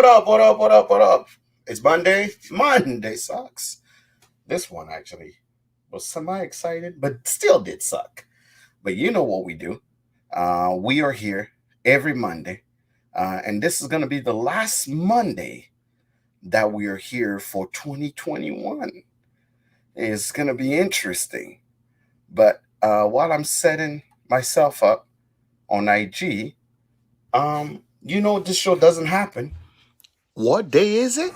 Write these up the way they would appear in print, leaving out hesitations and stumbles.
up? What up? What up? What up? It's Monday. Monday sucks. This one actually was semi excited, but still did suck. But you know what we do. We are here every Monday. And this is going to be the last Monday that we are here for 2021. It's going to be interesting. But while I'm setting myself up on IG, this show doesn't happen. What day is it?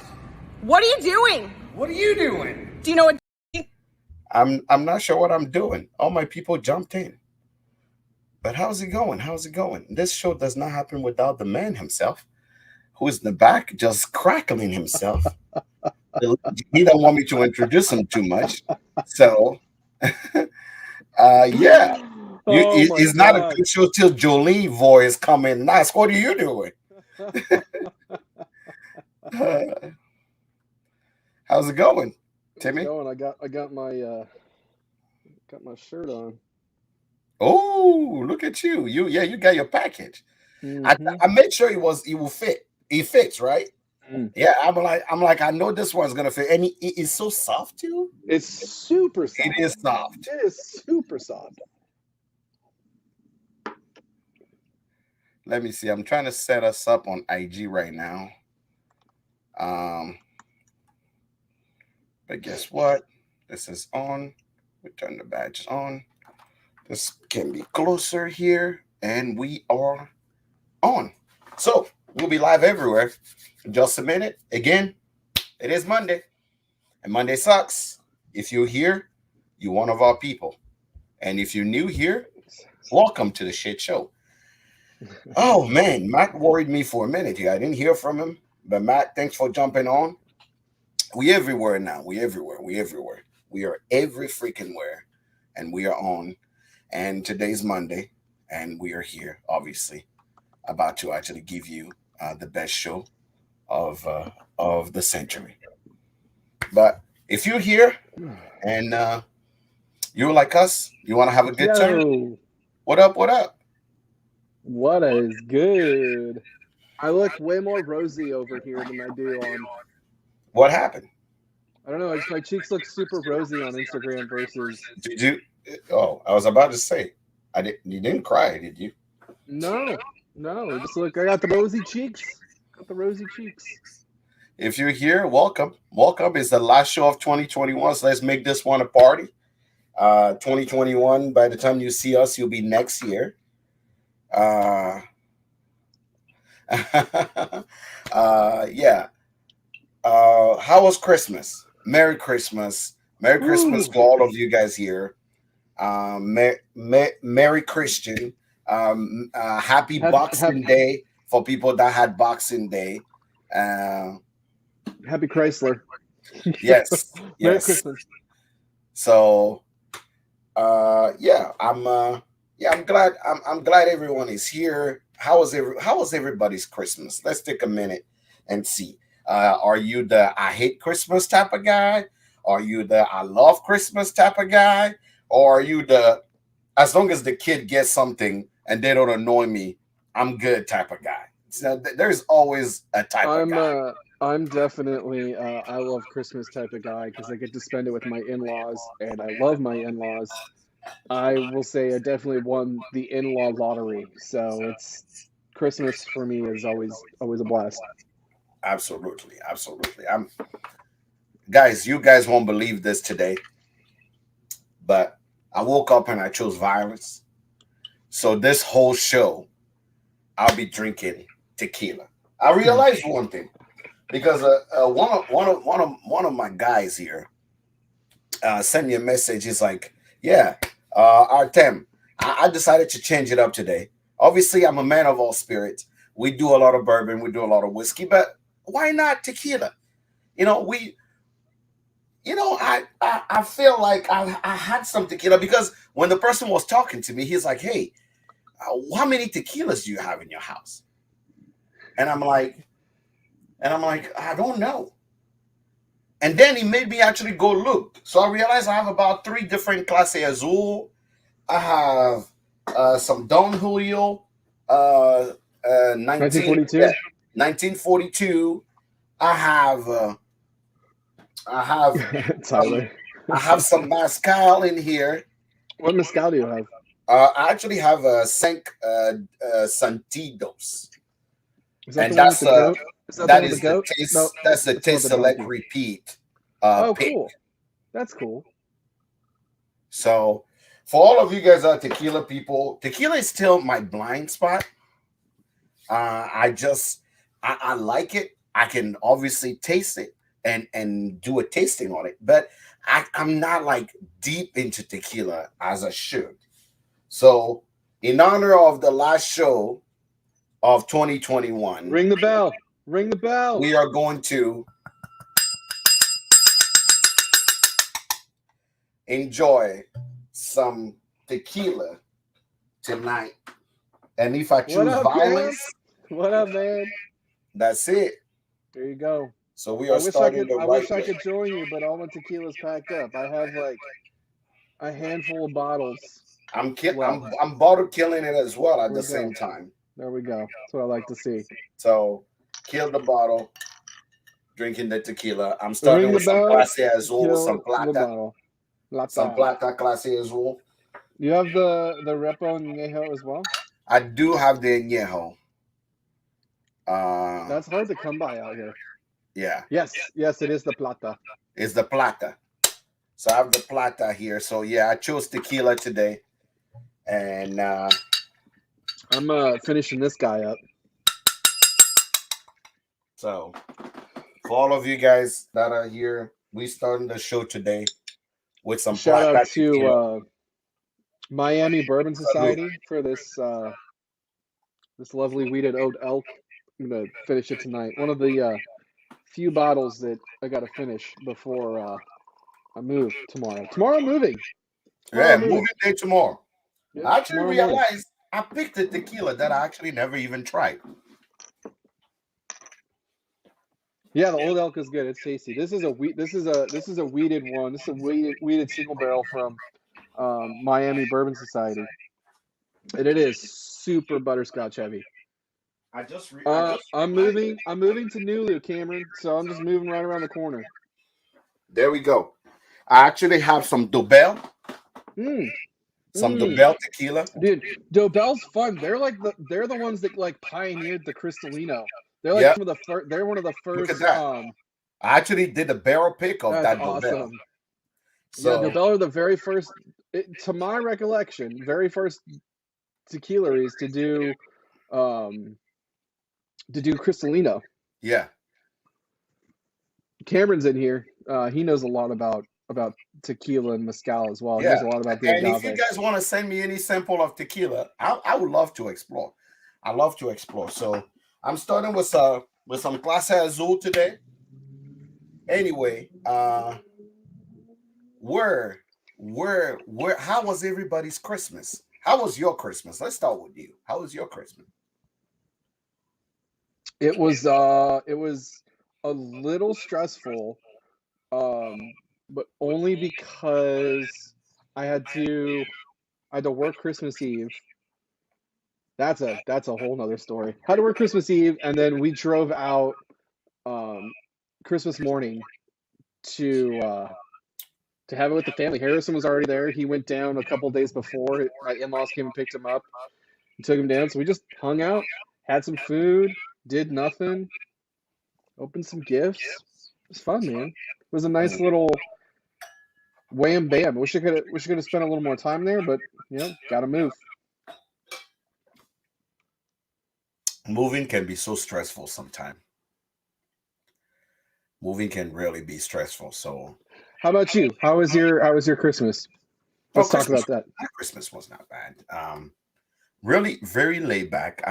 What are you doing? What are you doing? Do you know what? I'm not sure what I'm doing. All my people jumped in. But how's it going? How's it going? This show does not happen without the man himself, who's in the back just crackling himself. He don't want me to introduce him too much. So yeah. It's not a good show till Jolene voice come in and ask, what are you doing? How's it going, Timmy? I got my shirt on. Oh, look at you! You got your package. Mm-hmm. I made sure it will fit. It fits, right? Mm. Yeah, I'm like I know this one's gonna fit, and it is so soft too. It's super soft. It is soft. It is super soft. Let me see. I'm trying to set us up on IG right now. But guess what? This is on. We turn the badges on. This can be closer here, and we are on. So we'll be live everywhere in just a minute. Again, it is Monday, and Monday sucks. If you're here, you're one of our people. And if you're new here, welcome to the shit show. Oh, man, Matt worried me for a minute here. I didn't hear from him, but Matt, thanks for jumping on. We everywhere now. We everywhere. We everywhere. We are every freaking where, and we are on. And today's Monday, and we are here, obviously, about to actually give you the best show of the century. But if you're here and you're like us, you want to have a good time. What up? What up? What is good? I look way more rosy over here than I do on. What happened? I don't know. My cheeks look super rosy on Instagram versus. Did you? Oh, I was about to say, You didn't cry, did you? No. Just look. I got the rosy cheeks. If you're here, welcome. Welcome. It's the last show of 2021. So let's make this one a party. 2021. By the time you see us, you'll be next year. Yeah. How was Christmas? Merry Christmas. Merry Christmas to all of you guys here. Merry Christian. Happy Boxing Day for people that had Boxing Day. Happy Chrysler. Yes. Merry Christmas. So I'm glad everyone is here. How was everybody's Christmas? Let's take a minute and see. Are you the I hate Christmas type of guy? Are you the I love Christmas type of guy? Or are you the as long as the kid gets something and they don't annoy me, I'm good type of guy? So there's always a type of guy. I'm definitely I love Christmas type of guy because I get to spend it with my in-laws, and I love my in-laws. I will say I definitely won the in-law lottery, so it's Christmas for me is always a blast. Absolutely. Guys, you guys won't believe this today, but I woke up and I chose violence. So this whole show, I'll be drinking tequila. I realized one thing because one of my guys here sent me a message. He's like, "Yeah, Artem, I decided to change it up today. Obviously, I'm a man of all spirits. We do a lot of bourbon, we do a lot of whiskey, but why not tequila? I feel like I had some tequila because when the person was talking to me, he's like, hey, how many tequilas do you have in your house? And I'm like, I don't know. And then he made me actually go look. So I realized I have about 3 different Clase Azul. I have some Don Julio, 1942. 1942. I have I have some Tyler. I have some mezcal in here. What mezcal do you have? I actually have a Cinq Sentidos, Is that the and one with the goat? Is that the one that with the is the goat? No, taste. That's the that's the one taste with the select donkey. repeat Oh, pick. cool. That's cool. So for all of you guys tequila people, tequila is still my blind spot. I just I like it. I can obviously taste it and do a tasting on it, but I'm not like deep into tequila as I should. So in honor of the last show of 2021, Ring the bell. Ring the bell. we are going to enjoy some tequila tonight. And if I What choose up, Cam? violence, What up, man? that's it. There you go. So we are starting the I right wish I way. could join you, but all my tequila's packed up. I have like a handful of bottles left. I'm bottle killing it as well at There the we go. same time. There we go. That's what I like to see. So kill the bottle, drinking the tequila. I'm starting Ring the with some bell. clase azul, Kill the bottle. some Lata. plata clase azul. You have the Repo Añejo as well? I do have the añejo. That's hard to come by out here. Yeah, Yes, it is the Plata. it's the plata. So I have the plata here. So yeah, I chose tequila today, and I'm finishing this guy up. so for all of you guys that are here, we starting the show today with some Shout out plata tequila. to Miami Bourbon Society for this this lovely weeded oat elk. I'm gonna finish it tonight. One of the few bottles that I gotta finish before I move tomorrow. Tomorrow I'm moving. Tomorrow Yeah, I'm moving moving. day tomorrow. Yep, I actually tomorrow morning. realized I picked a tequila that I actually never even tried. Yeah, the old elk is good. It's tasty. This is a weeded one. This is a weeded single barrel from Miami Bourbon Society, and it is super butterscotch heavy. I'm moving to Nulu, Cameron. So I'm just moving right around the corner. There we go. I actually have some Dobel, Mm, some mm. Dobel tequila. Dude, Dobel's fun. They're the ones that like pioneered the Cristalino. They're like Yeah, some of the first. They're one of the look at first. that. I actually did a barrel pick of That's that Dobel. awesome. Yeah, So Dobel are the very first, to my recollection, very first tequileries um to do Cristalino. yeah. Cameron's in here. He knows a lot about tequila and mezcal as well. He knows Yeah. a lot about the And if you agave. guys want to send me any sample of tequila, I would love to explore. I love to explore. So I'm starting with some Clase Azul today. Anyway, where how was everybody's Christmas? How was your Christmas? Let's start with you. How was your Christmas? It was a little stressful, but only because I had to work Christmas Eve. That's a whole nother story. Had to work Christmas Eve, and then we drove out Christmas morning to have it with the family. Harrison was already there. He went down a couple days before. My in-laws came and picked him up and took him down. So we just hung out, had some food, did nothing, opened some gifts. It was fun, man. It was a nice little wham bam. Wish I could have spent a little more time there, but gotta move. Moving can be so stressful sometimes. Moving can really be stressful. So How about you? How was your Christmas? Let's talk about that. Christmas was not bad. Really very laid back.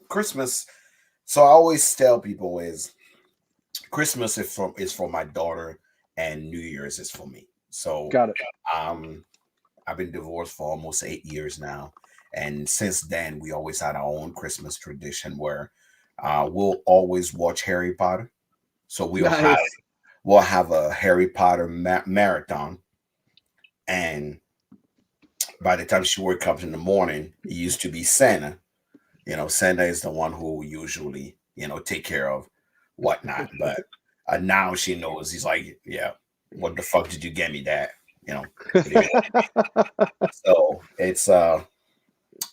Christmas. So I always tell people is Christmas is for my daughter and New Year's is for me. So Got it. I've been divorced for almost 8 years now, and since then we always had our own Christmas tradition where we'll always watch Harry Potter. So Nice. we'll have a Harry Potter marathon, and by the time she wakes up in the morning, it used to be Santa. Santa is the one who usually take care of whatnot. But now she knows. He's like, yeah, what the fuck did you get me, Dad? You know, leave it. So it's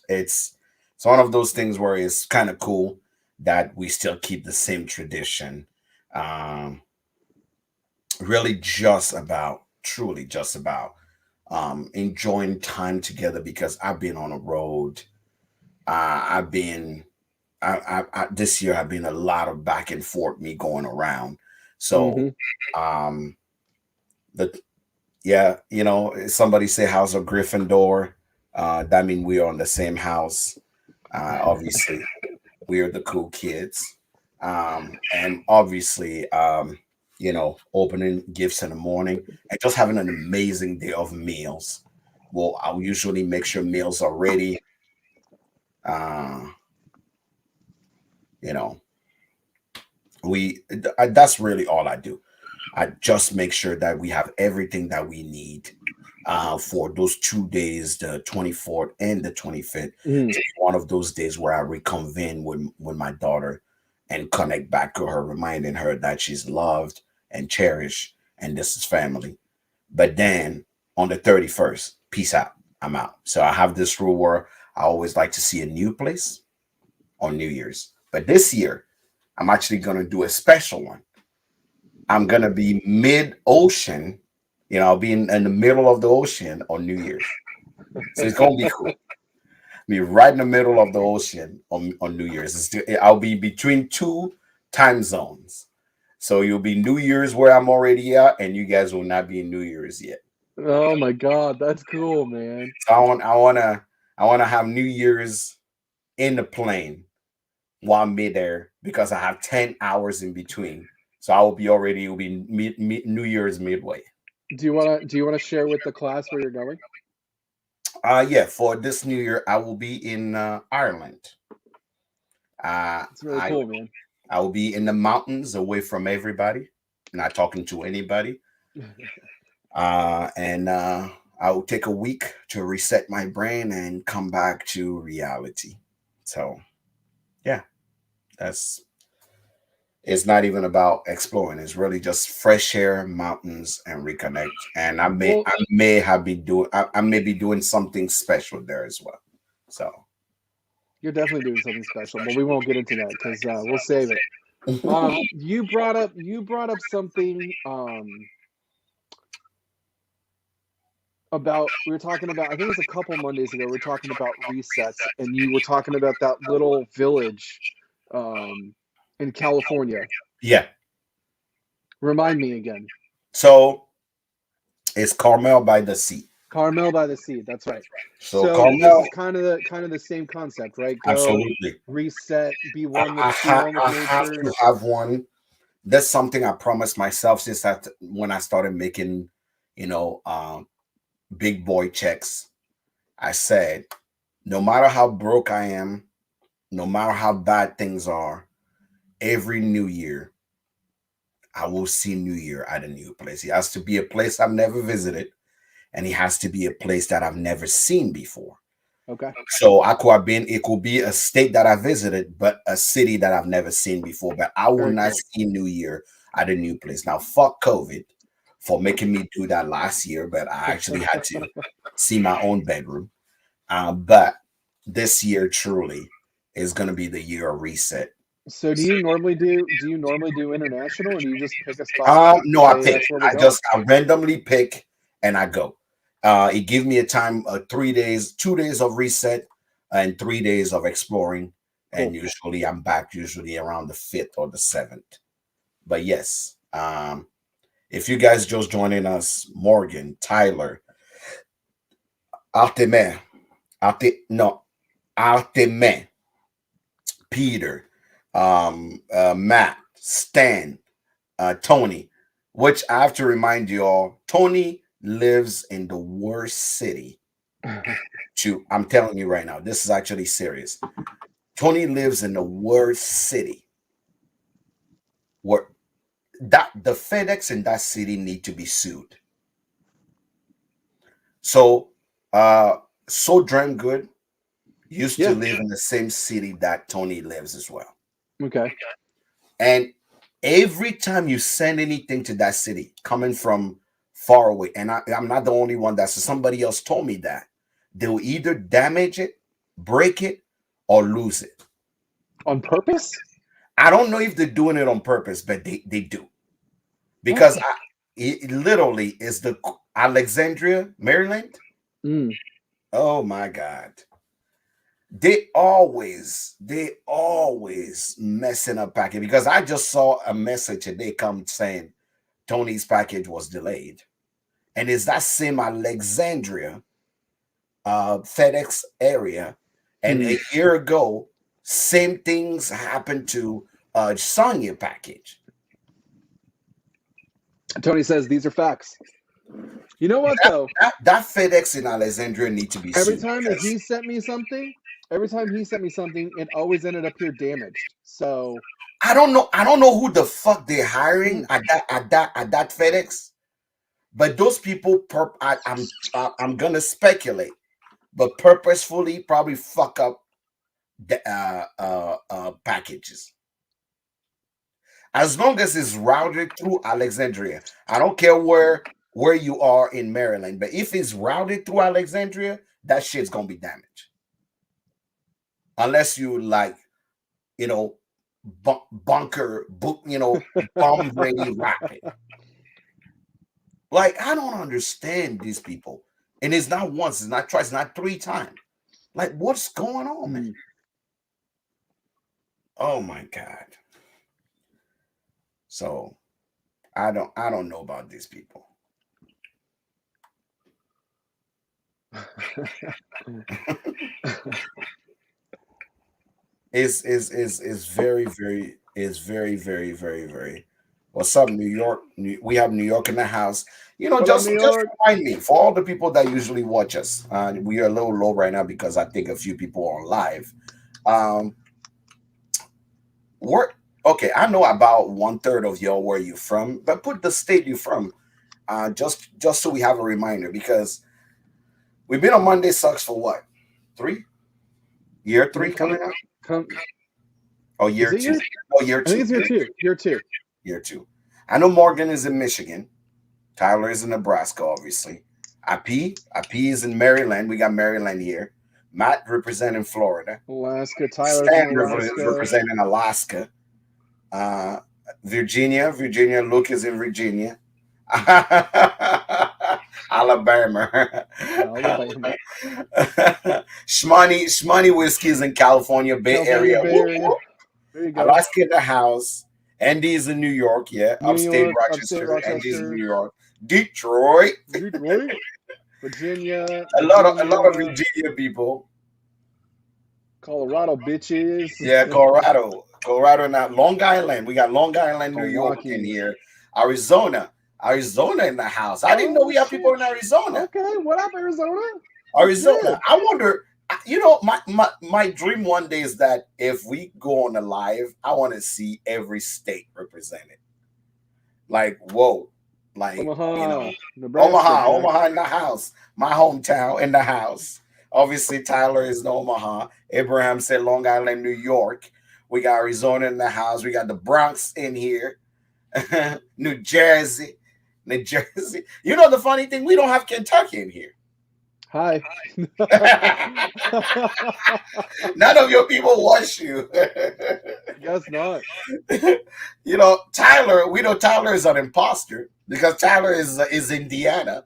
it's one of those things where it's kind of cool that we still keep the same tradition. Um, really, just about, truly, just about enjoying time together because I've been on a road. I've been this year have been a lot of back and forth, me going around. So, Hmm. um, the yeah, somebody say House of Gryffindor. That means we are on the same house. Obviously, we are the cool kids. And obviously, opening gifts in the morning and just having an amazing day of meals. Well, I'll usually make sure meals are ready. Uh, you know, that's really all I do. I just make sure that we have everything that we need for those 2 days, the 24th and the 25th. Hmm. To be one of those days where I reconvene with my daughter and connect back to her, reminding her that she's loved and cherished and this is family. But then on the 31st, peace out. I'm out. So I have this rule where I always like to see a new place on New Year's. But this year, I'm actually going to do a special one. I'm gonna be mid ocean. I'll be in the middle of the ocean on New Year's. So it's gonna be cool. Be right in the middle of the ocean on New Year's. I'll be between two time zones. So you'll be New Year's where I'm already at, and you guys will not be in New Year's yet. Oh my God, that's cool, man. So I wanna have New Year's in the plane while I'm midair because I have 10 hours in between. So it'll be New Year's midway. Do you wanna share with the class where you're going? Yeah, for this new year, I will be in Ireland. Uh, It's really I cool, man. I will be in the mountains, away from everybody, not talking to anybody. And I will take a week to reset my brain and come back to reality. So yeah, that's it's not even about exploring. It's really just fresh air, mountains, and reconnect. And Well, I may be doing something special there as well. So. you're definitely doing something special, but we won't get into that because we'll save it. You brought up something about we were talking about. I think it was a couple Mondays ago. We were talking about resets, and you were talking about that little village um, in California. Yeah. Remind me again. So it's Carmel by the Sea. Carmel by the Sea. That's right. So So this Carmel, is kind of the same concept, right? Go, absolutely. reset, I, be one with I have nature. to have one. That's something I promised myself since that when I started making, you know, um, big boy checks. I said, no matter how broke I am, no matter how bad things are, every new year I will see New Year at a new place. It has to be a place I've never visited, and it has to be a place that I've never seen before. Okay. So it could be a state that I visited, but a city that I've never seen before. But I will Very not cool. see New Year at a new place. Now, fuck COVID for making me do that last year, but I actually had to see my own bedroom. But this year truly is going to be the year of reset. So do you normally do international, or do you just pick a spot and No, I say pick. that's where we're going? I randomly pick and I go. It gives me a time, 3 days, 2 days of reset and 3 days of exploring. And Cool. usually I'm back usually around the 5th or the 7th. But yes, if you guys just joining us, Morgan, Tyler, Artemis, no, Artemis, Peter, Matt, Stan, Tony, which I have to remind you all, Tony lives in the worst city I'm telling you right now, this is actually serious. Tony lives in the worst city where that the FedEx in that city need to be sued. So, so Dream Good used to Yeah. live in the same city that Tony lives as well. Okay. And every time you send anything to that city coming from far away, and I'm not the only one, that's somebody else told me that they'll either damage it, break it, or lose it. On purpose? I don't know if they're doing it on purpose, but they do. What? Because it literally is the Alexandria, Maryland. Mm. Oh my God. They always messing up package, because I just saw a message today come saying Tony's package was delayed. And it's that same Alexandria FedEx area. And Hmm. a year ago, same things happened to Sonya package. Tony says these are facts. You know what though? That FedEx in Alexandria need to be Every sued, time that because he sent me something, it always ended up here damaged. So, I don't know who the fuck they're hiring mm, at that FedEx. But those people, I'm gonna speculate, but purposefully probably fuck up the packages. As long as it's routed through Alexandria, I don't care where you are in Maryland, but if it's routed through Alexandria, that shit's gonna be damaged. Unless you like, you know, bunker, bomb ready rapid. Like, I don't understand these people. And it's not once, it's not twice, it's not three times. Like, what's going on, man? mm. Oh my God. So I don't know about these people. Is very, very, very. What's up, New York? We have New York in the house. What up, New Just York? remind me, for all the people that usually watch us. We are a little low right now because I think a few people are live. Um, where Okay, I know about one third of y'all where you from, but put the state you from. Just so we have a reminder, because we've been on Monday Sucks for what? 3? Year I 3 think coming, coming up? come. Oh, Is year it 2. year? Oh, year I think 2. it's year two. Year two. Year 2. I know Morgan is in Michigan. Tyler is in Nebraska, obviously. IP is in Maryland. We got Maryland here. Matt representing Florida. Alaska. Tyler's in Stan Alaska. representing Alaska. Uh, Virginia. Luke is in Virginia. Alabama. Alabama. Shmoney Whiskey is in California, Bay California Area. Bay Whoop, Area. whoop. There you go. Alaska in the house. Andy is in New York, yeah. New York, upstate Upstate Andy's in Rochester, New York. Detroit. Detroit, Virginia, A lot of Virginia, Virginia people. Colorado, bitches. Yeah, Colorado. Colorado, not Long Island. We got Long Island, New York in Milwaukee. here. Arizona. Arizona in the house. I didn't know Oh we have people shit. in Arizona. Okay, what up, Arizona? What's Arizona. good? I wonder, my dream one day is that if we go on a live, I want to see every state represented. Like, whoa. Like, Omaha, Nebraska, Jack. Omaha in the house. My hometown in the house. Obviously, Tyler is in Omaha. Abraham said Long Island, New York. We got Arizona in the house. We got the Bronx in here. New Jersey. New Jersey. You know the funny thing? We don't have Kentucky in here. Hi. None of your people watch you. Guess not. Tyler. We know Tyler is an imposter because Tyler is Indiana,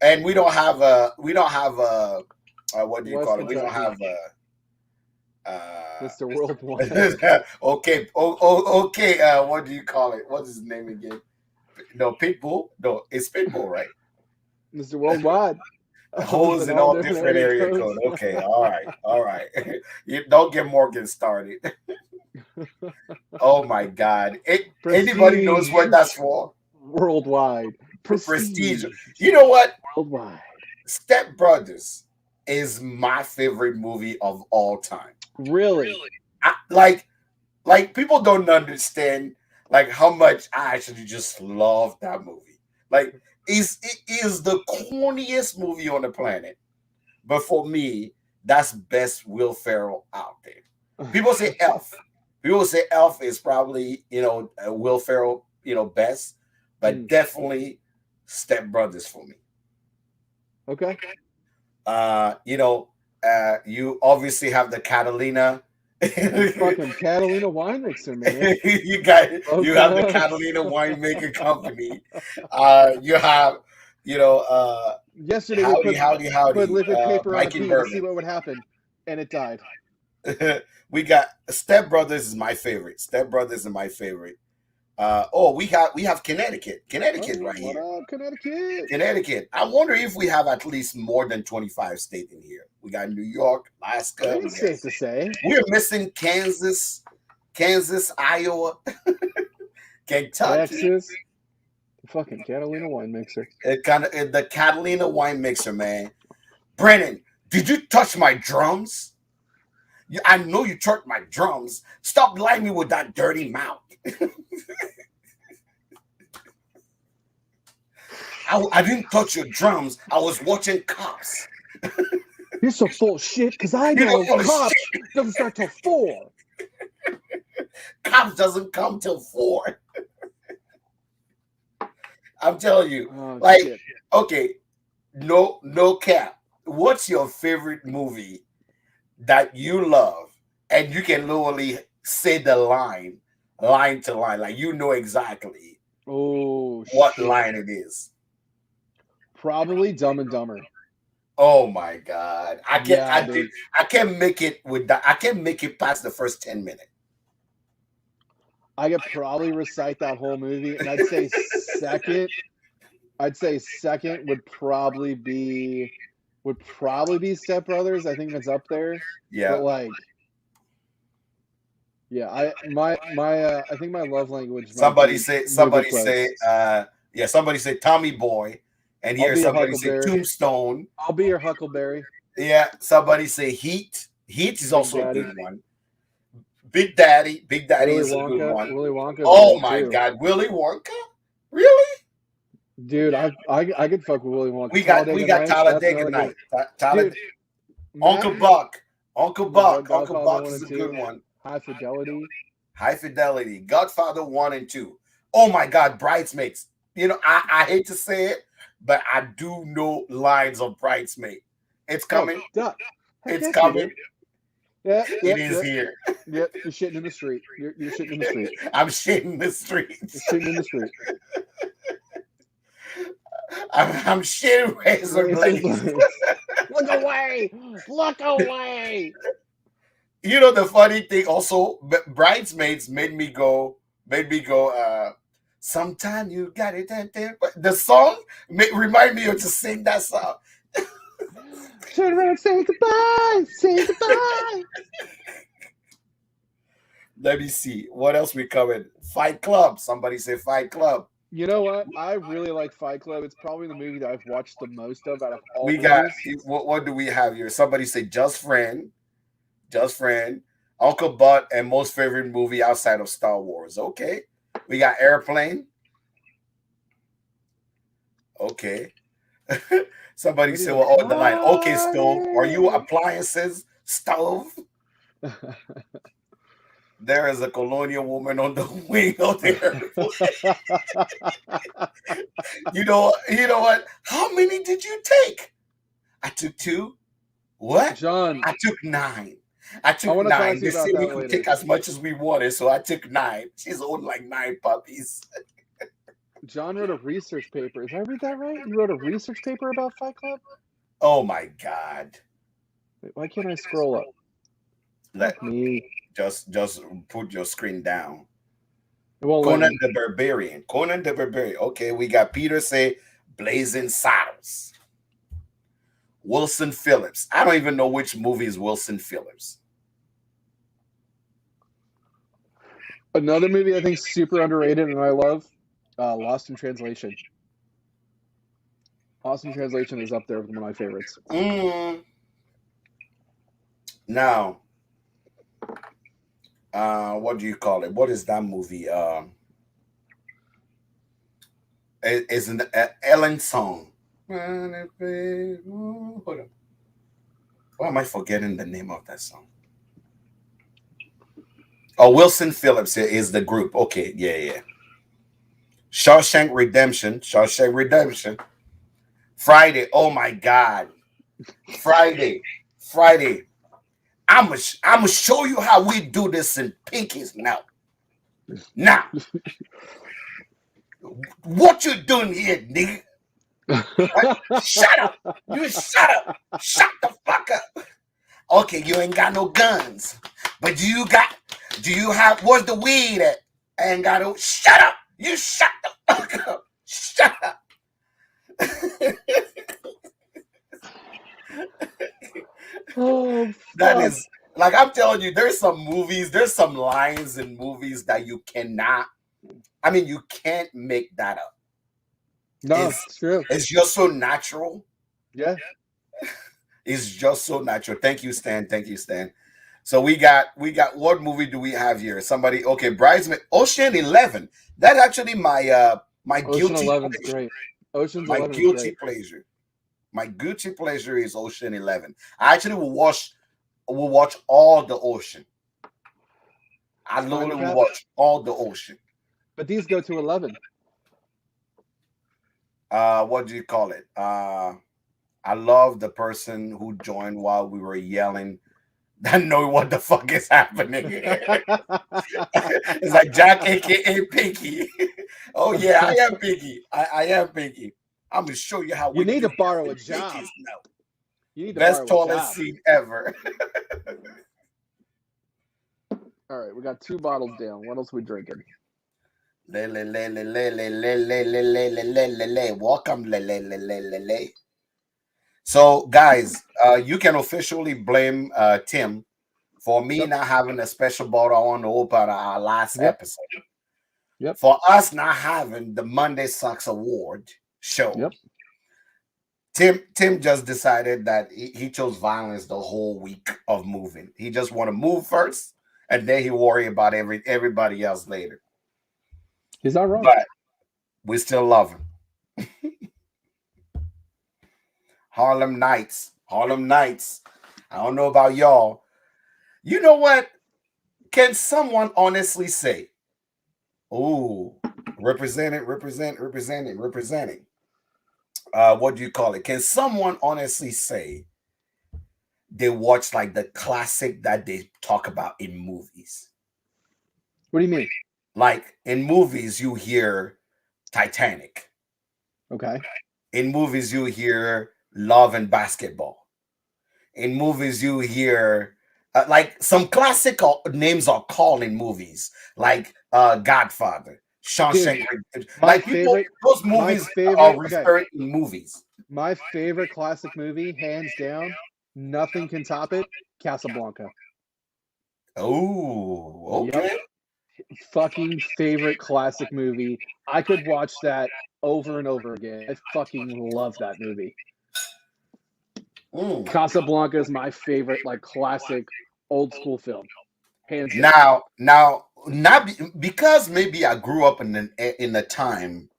and we don't have a what do you West call it? We don't Kentucky. have a Mr. Worldwide. okay. Okay. What do you call it? What is his name again? No, Pitbull. No, it's Pitbull, right? Mr. Worldwide. Holes In in all all different different area area codes. code. Okay, all right. You don't get Morgan started. Oh my God! Anybody knows Prestige. what that's for? Worldwide. Prestige. Prestige. You know what? Worldwide. Step Brothers is my favorite movie of all time. Really? Like people don't understand like how much I actually just love that movie. Like it is the corniest movie on the planet, but for me, that's best Will Ferrell out there. People say Elf. People say Elf is probably, Will Ferrell, best, but definitely Step Brothers for me. Okay. You obviously have the Catalina. Fucking Catalina wine mixer, man. You have the Catalina winemaker company. You have, Yesterday we put howdy, liquid paper on a Mike and bee to see Bourbon. what would happen, and it died. We got Step Brothers is my favorite. Step Brothers is my favorite. We have Connecticut. Connecticut right What here. up, Connecticut? Connecticut. I wonder if we have at least more than 25 states in here. We got New York, Alaska. I think it's safe to say. We're missing Kansas, Iowa, Kentucky. Texas. The fucking Catalina wine mixer. The Catalina wine mixer, man. Brennan, did you touch my drums? I know you touched my drums. Stop lying me with that dirty mouth. I didn't touch your drums. I was watching Cops. You're so full of shit because I know Cops doesn't start till 4. Cops doesn't come till 4. I'm telling you. Shit. Okay, no cap. What's your favorite movie that you love and you can literally say the line to line, like shit. exactly what line it is? Probably Dumb and Dumber. Oh my God. I can't make it with that. I can't make it past the first 10 minutes. I could probably recite that whole movie, and I'd say second would probably be Step Brothers. I think that's up there. Yeah. But I think my love language. Somebody say Tommy Boy, and here somebody say Tombstone. I'll be your Huckleberry. Yeah, somebody say Heat. Heat is also a good one. Big Daddy is a good one. Willy Wonka. Oh my God, Willy Wonka? Really? Dude, I could fuck with Willy Wonka. We got Talladega Night. Uncle Buck is a good one. High Fidelity. Godfather 1 and 2. Oh my God, Bridesmaids. I hate to say it, but I do know lines of Bridesmaid. It's coming. It's coming. Yeah, it is here. Yep, you're shitting in the street. You're shitting in the street. I'm shitting in the street. You're shitting in the street. I'm shitting razor blades. Look away! Look away! The funny thing also, Bridesmaids made me go, sometime you got it. The song remind me of to sing that song. Turn around, say goodbye. Let me see. What else we covered? Fight Club. Somebody say Fight Club. You know what? I really like Fight Club. It's probably the movie that I've watched the most of out of all movies. What do we have here? Somebody say Just Friend, Uncle Butt, and most favorite movie outside of Star Wars. Okay. We got Airplane. Okay. Somebody said, the line. Okay, stove. Are you appliances? Stove. There is a colonial woman on the wing of the airplane. You know what? How many did you take? I took 2. What? John. I took 9. I took 9. They said we could take as much as we wanted, so I took 9. She's owned like 9 puppies. John wrote a research paper. Did I read that right? You wrote a research paper about Fight Club? Oh my God. Wait, why can't I scroll up? Let me just put your screen down. Well, Conan the Barbarian. Okay, we got Peter say Blazing Saddles. Wilson Phillips. I don't even know which movie is Wilson Phillips. Another movie I think super underrated and I love, Lost in Translation. Lost in Translation is up there with one of my favorites. Now, what do you call it? What is that movie? It's an Ellen song. Hold on. Why am I forgetting the name of that song? Oh, Wilson Phillips is the group. Okay, yeah, yeah. Shawshank Redemption. Shawshank Redemption. Friday. Oh my God. Friday. Friday. I'm gonna show you how we do this in pinkies now. Now, what you doing here, nigga? What? Shut up! You shut up! Shut the fuck up! Okay, you ain't got no guns, but do you have? Where's the weed at? I ain't got no. Shut up! You shut the fuck up! Shut up! Oh That fuck! is like I'm telling you. There's some lines in movies that you cannot. I mean, you can't make that up. No, It's it's true. it's just so natural. Yeah. It's just so natural. Thank you, Stan. Thank you, Stan. So we got what movie do we have here? Somebody okay, Bridesmaid Ocean 11. That's actually my Ocean guilty 11's pleasure. great. Ocean's My 11 is guilty great. pleasure. My guilty pleasure is Ocean 11. I actually will watch all the Ocean. I Spinal literally will Tap, watch all the Ocean. but these go to 11. What do you call it? I love the person who joined while we were yelling. I know what the fuck is happening. It's like Jack, aka Pinky. Oh yeah, I am Pinky. I am Pinky. I'm gonna show you how You we need do to borrow a this in job. Pinkies now. You need to Best borrow a toilet job. scene ever. All right, we got 2 bottles down. What else we drinking? Le le le le le le le le le le le le le le. Welcome le le le le le le. So guys, you can officially blame Tim for me Yep. not having a special bottle on the open our last Yep. episode. Yep. For us not having the Monday Sucks Award show. Yep. Tim just decided that he chose violence the whole week of moving. He just want to move first, and then he worry about everybody else later. He's not wrong. But we still love him. Harlem Nights. Harlem Nights. I don't know about y'all. You know what? Can someone honestly say, "Oh, representing"? What do you call it? Can someone honestly say they watch like the classic that they talk about in movies? What do you mean? Like in movies, you hear Titanic. Okay. In movies, you hear Love and Basketball. In movies, you hear like some classic names are called in movies, like Godfather, Shawshank. My Like people, favorite. those My movies are favorite. Okay. referred in movies. My favorite classic movie, hands down. Nothing can top it. Casablanca. Oh, Yep. okay. Fucking favorite classic movie. I could watch that over and over again. I fucking love that movie. Mm. Casablanca is my favorite, like classic old school film. Hands down. Now, not because maybe I grew up in a time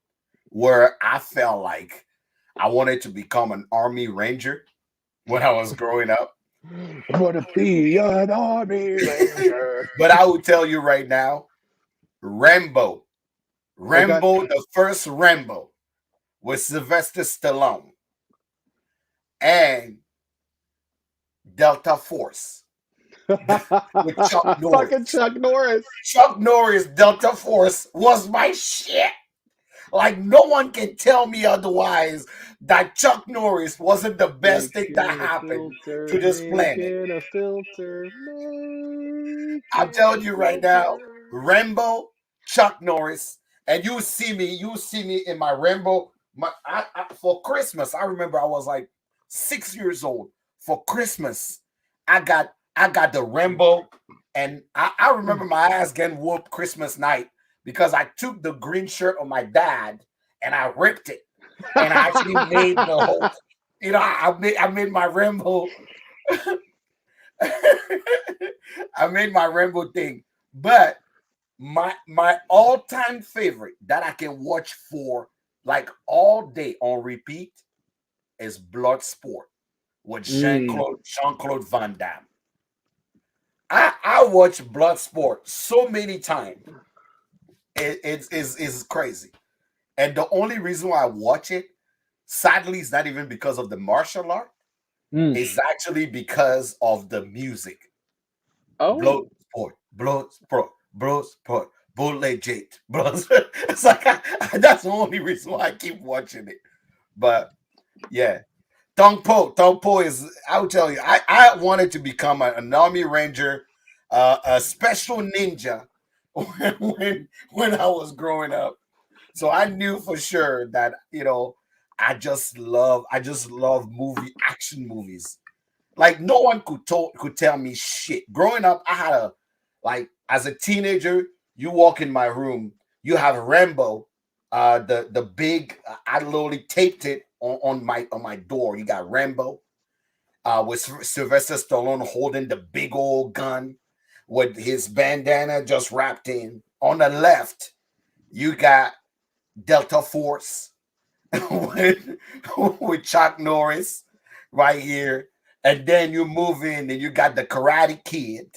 where I felt like I wanted to become an army ranger when I was growing up. I want to be an army ranger. But I will tell you right now, Rambo, Okay. the first Rambo with Sylvester Stallone and Delta Force with Chuck Norris. Fucking Chuck Norris. Chuck Norris, Delta Force was my shit. Like no one can tell me otherwise that Chuck Norris wasn't the best thing that happened to this planet. Making a filter. I'm telling you right now, Rambo, Chuck Norris, and you see me in my Rambo. For Christmas, I remember I was like 6 years old. For Christmas, I got the Rambo, and I remember my ass getting whooped Christmas night because I took the green shirt of my dad and I ripped it, and I actually made the whole. I made my Rambo. I made my Rambo thing, but my all-time favorite that I can watch for like all day on repeat is Bloodsport with Jean-Claude Van Damme. I watch Bloodsport so many times. It's crazy. And the only reason why I watch it, sadly, is not even because of the martial art. Mm. It's actually because of the music. Oh, Bloodsport, Bull Legit, Blood. It's like that's the only reason why I keep watching it. But yeah, Tong Po is. I'll tell you, I wanted to become an army ranger, a special ninja when I was growing up. So I knew for sure that I just love action movies. Like no one could tell me shit. Growing up, I had a like as a teenager, you walk in my room, you have Rambo, the big. I literally taped it on my door. You got Rambo, with Sylvester Stallone holding the big old gun with his bandana just wrapped in. On the left, you got Delta Force with, with Chuck Norris right here. And then you move in and you got the Karate Kid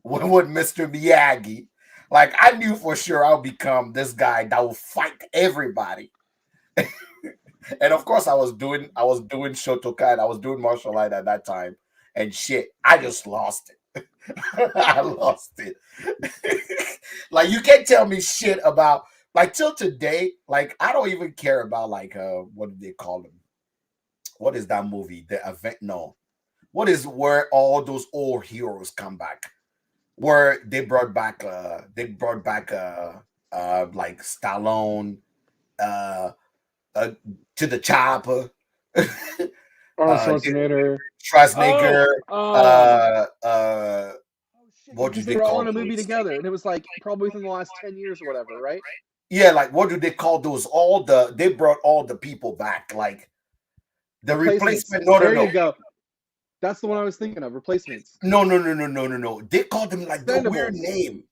with Mr. Miyagi. Like I knew for sure I'll become this guy that will fight everybody. And of course I was doing Shotokan, I was doing martial art at that time. And shit, I just lost it. I lost it. Like you can't tell me shit about like till today, like I don't even care about like what do they call them? What is that movie? The event? No. What is where all those old heroes come back? Where they brought back like Stallone uh uh to the chopper. Arnold uh Schwarzenegger. Oh, Schwarzenegger, oh, uh uh oh shit! what do Because they they were all call in a movie those? together, and it was like probably within the last 10 years or whatever, right? Yeah, like what do they call those? They brought all the people back, like the Replacements. replacement. No, no, There you no, go. That's the one I was thinking of. Replacements. no. They called them like the weird Expendables. name.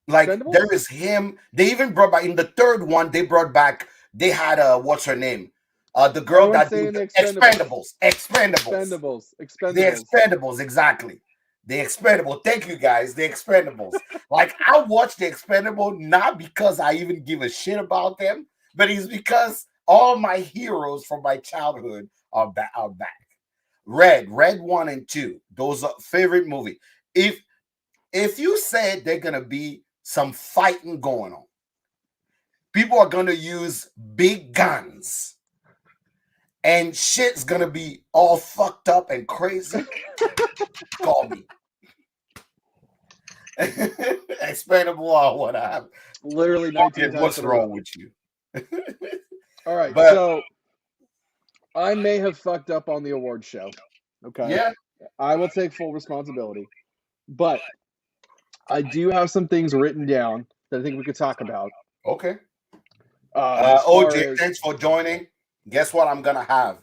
Like there Expendables. is him. They even brought back in the third one. They brought back. They had what's her name? The girl Everyone's that do saying the the Expendables. Expendables, Expendables. the Expendables. Expendables, exactly. The Expendable. Thank you guys. The Expendables. Like I watched the Expendable not because I even give a shit about them, but it's because all my heroes from my childhood are back. Red 1 and 2. Those are favorite movie. If you said they're gonna be some fighting going on, people are gonna use big guns and shit's gonna be all fucked up and crazy. Call me. Explainable or what I have. Literally 19 times What's in a row. wrong with you? All right, But so I may have fucked up on the award show. Okay, yeah, I will take full responsibility, but I do have some things written down that I think we could talk about. okay. As far OJ, as thanks for joining. Guess what I'm gonna have?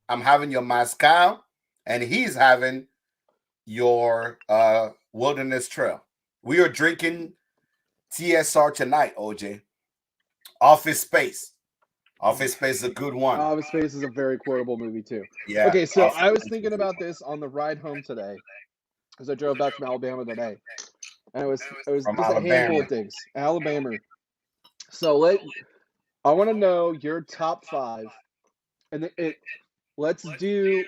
I'm having your Moscow, and he's having your Wilderness Trail. We are drinking TSR tonight, OJ. Office Space. Office Space is a good one. Space is a very quotable movie too. Yeah, Okay, so Office I was Space thinking is a good about one. this on the ride home today, as I drove back from Alabama today, and it was From just a handful Alabama. of things. Alabama. So I want to know your top five, and let's do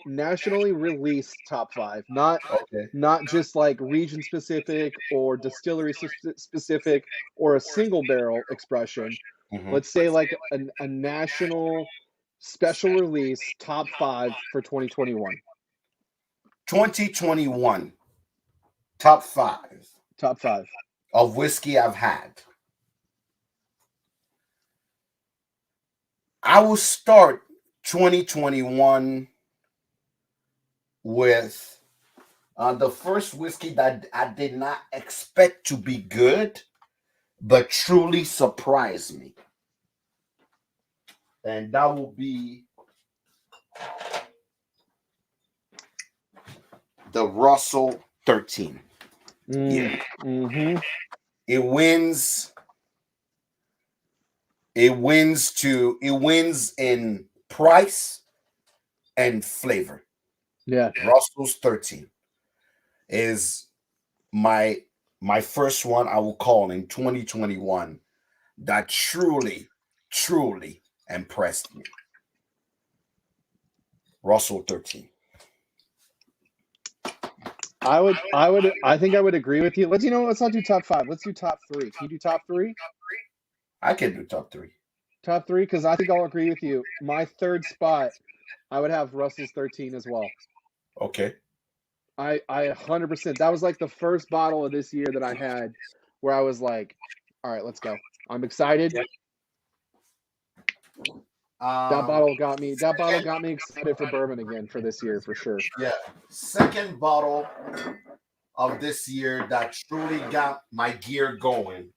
nationally released top five, not Okay. not just like region specific or distillery specific or a single barrel expression. Mhm. Let's say like a national special release top five for 2021. 2021 top 5 Top five. of whiskey I've had. I will start 2021 with the first whiskey that I did not expect to be good, but truly surprised me. And that will be the Russell 13. Yeah. Mm-hmm. It wins. It wins in price and flavor. Yeah. Russell's 13. is my first one I will call in 2021 that truly impressed me. Russell 13. I think I would agree with you. Let's not do top five. Let's do top three. Can you do top three? I can do top three. Top three, because I think I'll agree with you. My third spot, I would have Russell's 13 as well. Okay. I 100%. That was like the first bottle of this year that I had where I was like, all right, let's go. I'm excited. Yeah. That bottle got me excited for bourbon again for this year for sure. Yeah. Second bottle of this year that truly got my gear going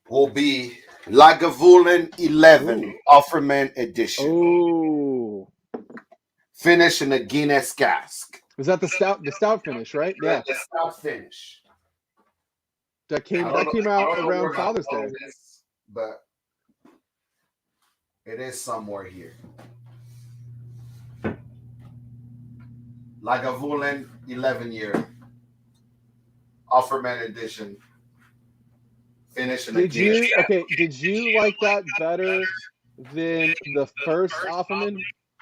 will be Lagavulin 11 Ooh. Offerman edition. Oh. Finish in a Guinness cask. Was that the stout finish, right? Yeah. The stout finish. That came out around Father's Day. But it is somewhere here. Lagavulin 11-year Offerman edition. Finish in a Guinness cask. Did you like that better than the first Offerman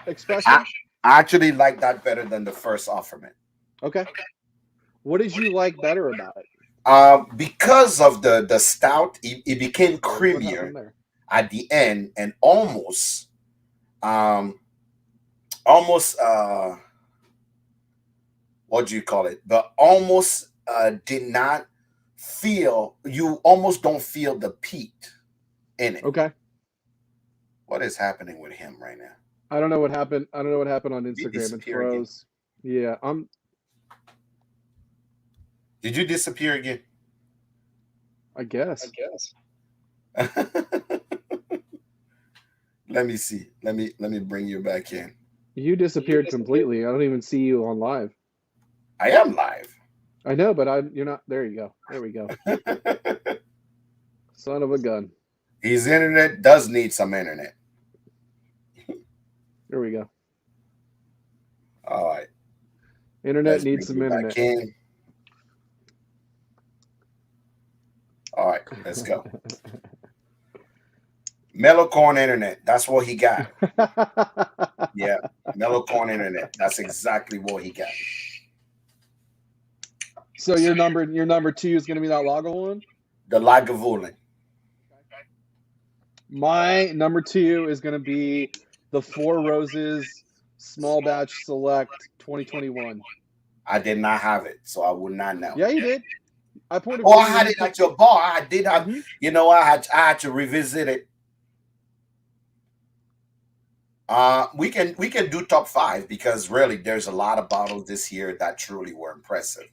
expression? I actually like that better than the first Offerman. Okay. What did you like better about it? Because of the stout, it became creamier at the end and almost what do you call it? But almost did not feel, you almost don't feel the peat in it. Okay. What is happening with him right now? I don't know what happened. I don't know what happened on Instagram. It froze. Yeah, Did you disappear again? I guess. Let me see. Let me bring you back in. You disappeared completely. I don't even see you on live. I am live. I know, but you're not. There you go. There we go. Son of a gun. His internet does need some internet. There we go. All right. Internet needs some internet. All right, let's go. Mellow corn internet. That's what he got. Yeah, mellow corn internet. That's exactly what he got. So your number 2 is going to be that Lagavulin? The Lagavulin. My number 2 is going to be the Four Roses Small Batch Select 2021. I did not have it, so I would not know. Yeah, you did. I poured it. Oh, I had it at your bar. I did have. Mm-hmm. You know, I had to revisit it. We can do top 5 because really there's a lot of bottles this year that truly were impressive.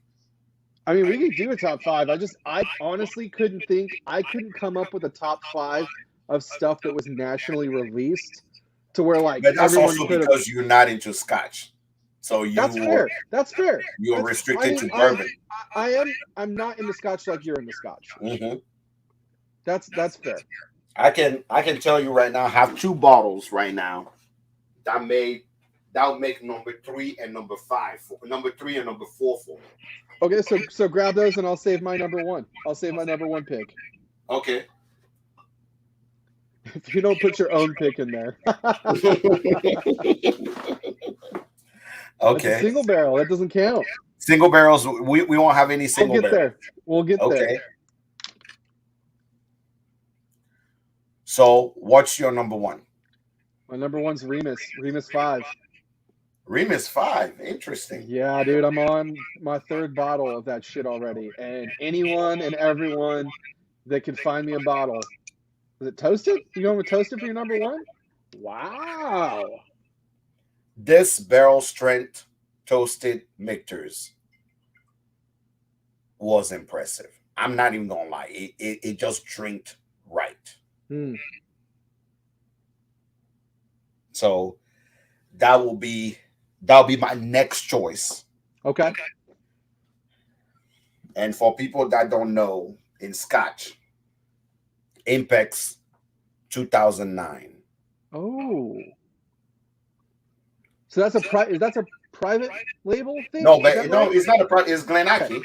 I mean, we could do a top 5. I honestly couldn't come up with a top 5 of stuff that was nationally released to where like. But that's also because you're not into Scotch, so you. That's fair. That's fair. You're restricted to bourbon. I'm not into Scotch like you're into Scotch. Mm-hmm. That's fair. I can tell you right now, I have 2 bottles right now that would make number 3 and number 5 for number 3 and number 4 for me. Okay, so grab those and I'll save my number 1. I'll save my number 1 pick. Okay. If you don't put your own pick in there. Okay. Single barrel, that doesn't count. Single barrels, we won't have any single barrels. We'll get there. So, what's your number 1? My number 1's Remus 5. Remus 5, interesting. Yeah, dude, I'm on my 3rd bottle of that shit already. And anyone and everyone that can find me a bottle. Is it toasted? You going with toasted for your number 1? Wow. This barrel strength toasted Michter's was impressive. I'm not even gonna lie. It just drinked right. So that'll be my next choice. Okay. And for people that don't know, in Scotch, Impex 2009. Oh. So that's a private label thing? No, Is but that no, right? it's not a private. It's Glenaki.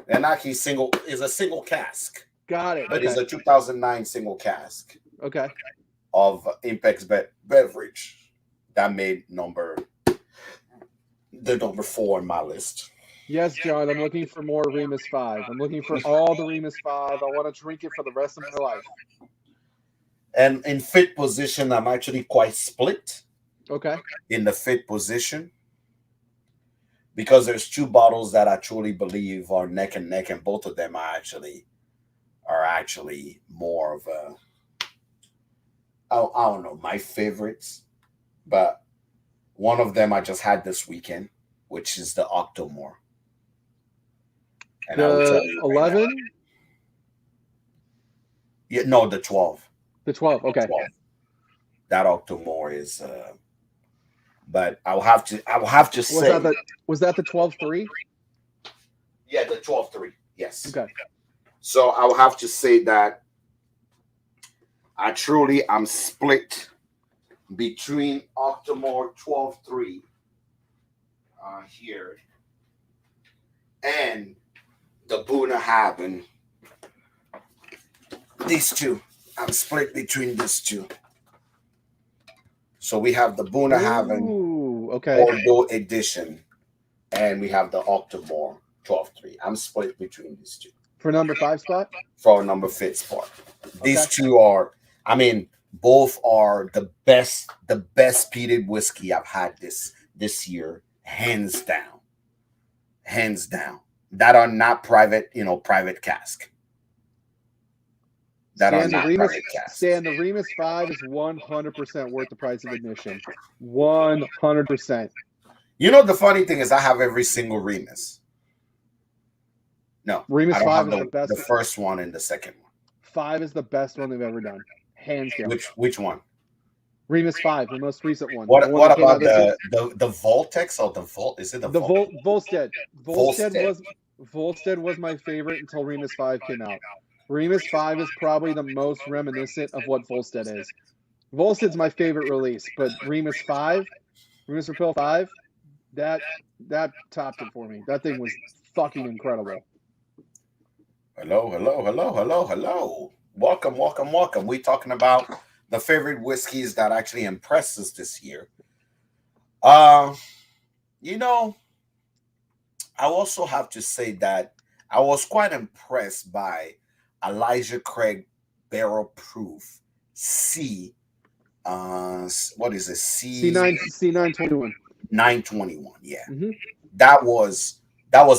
Glenaki single is a single cask, Got it. but it's Okay. a 2009 single cask Okay. of Impex beverage that made the number 4 on my list. Yes, John, I'm looking for more Remus 5. I'm looking for all the Remus 5. I want to drink it for the rest of my life. And in fifth position, I'm actually quite split Okay. in the fifth position because there's 2 bottles that I truly believe are neck and neck, and both of them are actually more of a I don't know, my favorites, but one of them I just had this weekend, which is the Octomore. And I will tell The you right 11? now. Yeah, no, the 12. The 12. Okay. 12. That Octomore is but I will have to say Was that the 12-3? yeah, the 12-3. Yes. Okay. So I will have to say that I'm split between Octomore 12-3 here and the Boona Haven. These two. I'm split between these two. So we have the Boona Haven okay. Bordeaux edition, and we have the Octomore 12-3. I'm split between these two. For number 5 spot? For number 5 spot. These Okay. two are, I mean, both are the best peated whiskey I've had this year, hands down. Hands down. That are not private cask. Stan, the Remus 5 is 100% worth the price of admission. 100%. You know, the funny thing is I have every single Remus. No, Remus I don't 5 have is the best. The first one and the second one. 5 is the best one they've ever done. Hands down. Which one? Remus 5, the most recent one. What about the Voltex or the Volt? Is it the Volstead? Volstead was my favorite until Remus 5 came out. Remus 5 is probably the most reminiscent of what Volstead is. Volstead's my favorite release, but Remus Repeal 5, that topped it for me. That thing was fucking incredible. Hello. Welcome. We're talking about the favorite whiskeys that actually impressed us this year. You know, I also have to say that I was quite impressed by Elijah Craig Barrel Proof C. What is it? C921. 921. Yeah, Mm-hmm. that was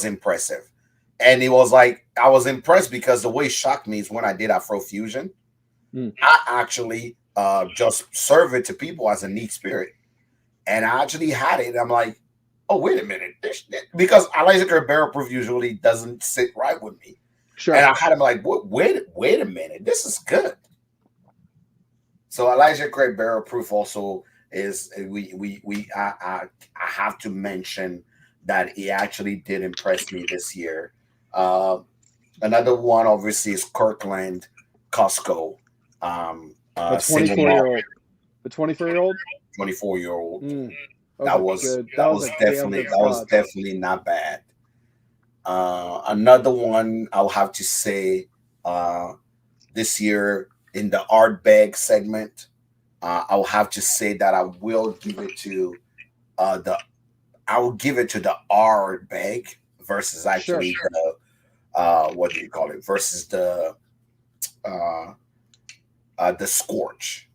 impressive, and it was like I was impressed because the way it shocked me is when I did Afro Fusion. I actually just serve it to people as a neat spirit, and I actually had it. I'm like, oh wait a minute, because Elijah Craig Barrel Proof usually doesn't sit right with me. Sure. And I had him like, wait a minute, this is good. So Elijah Craig Barrel Proof also is I have to mention that he actually did impress me this year. Another one obviously is Kirkland Costco. The 24-year-old. The 24-year-old. 24-year-old. That was definitely not bad. Another one I'll have to say this year in the art bag segment, I'll have to say that I will give it to the art bag versus actually the what do you call it? Versus the Scorch.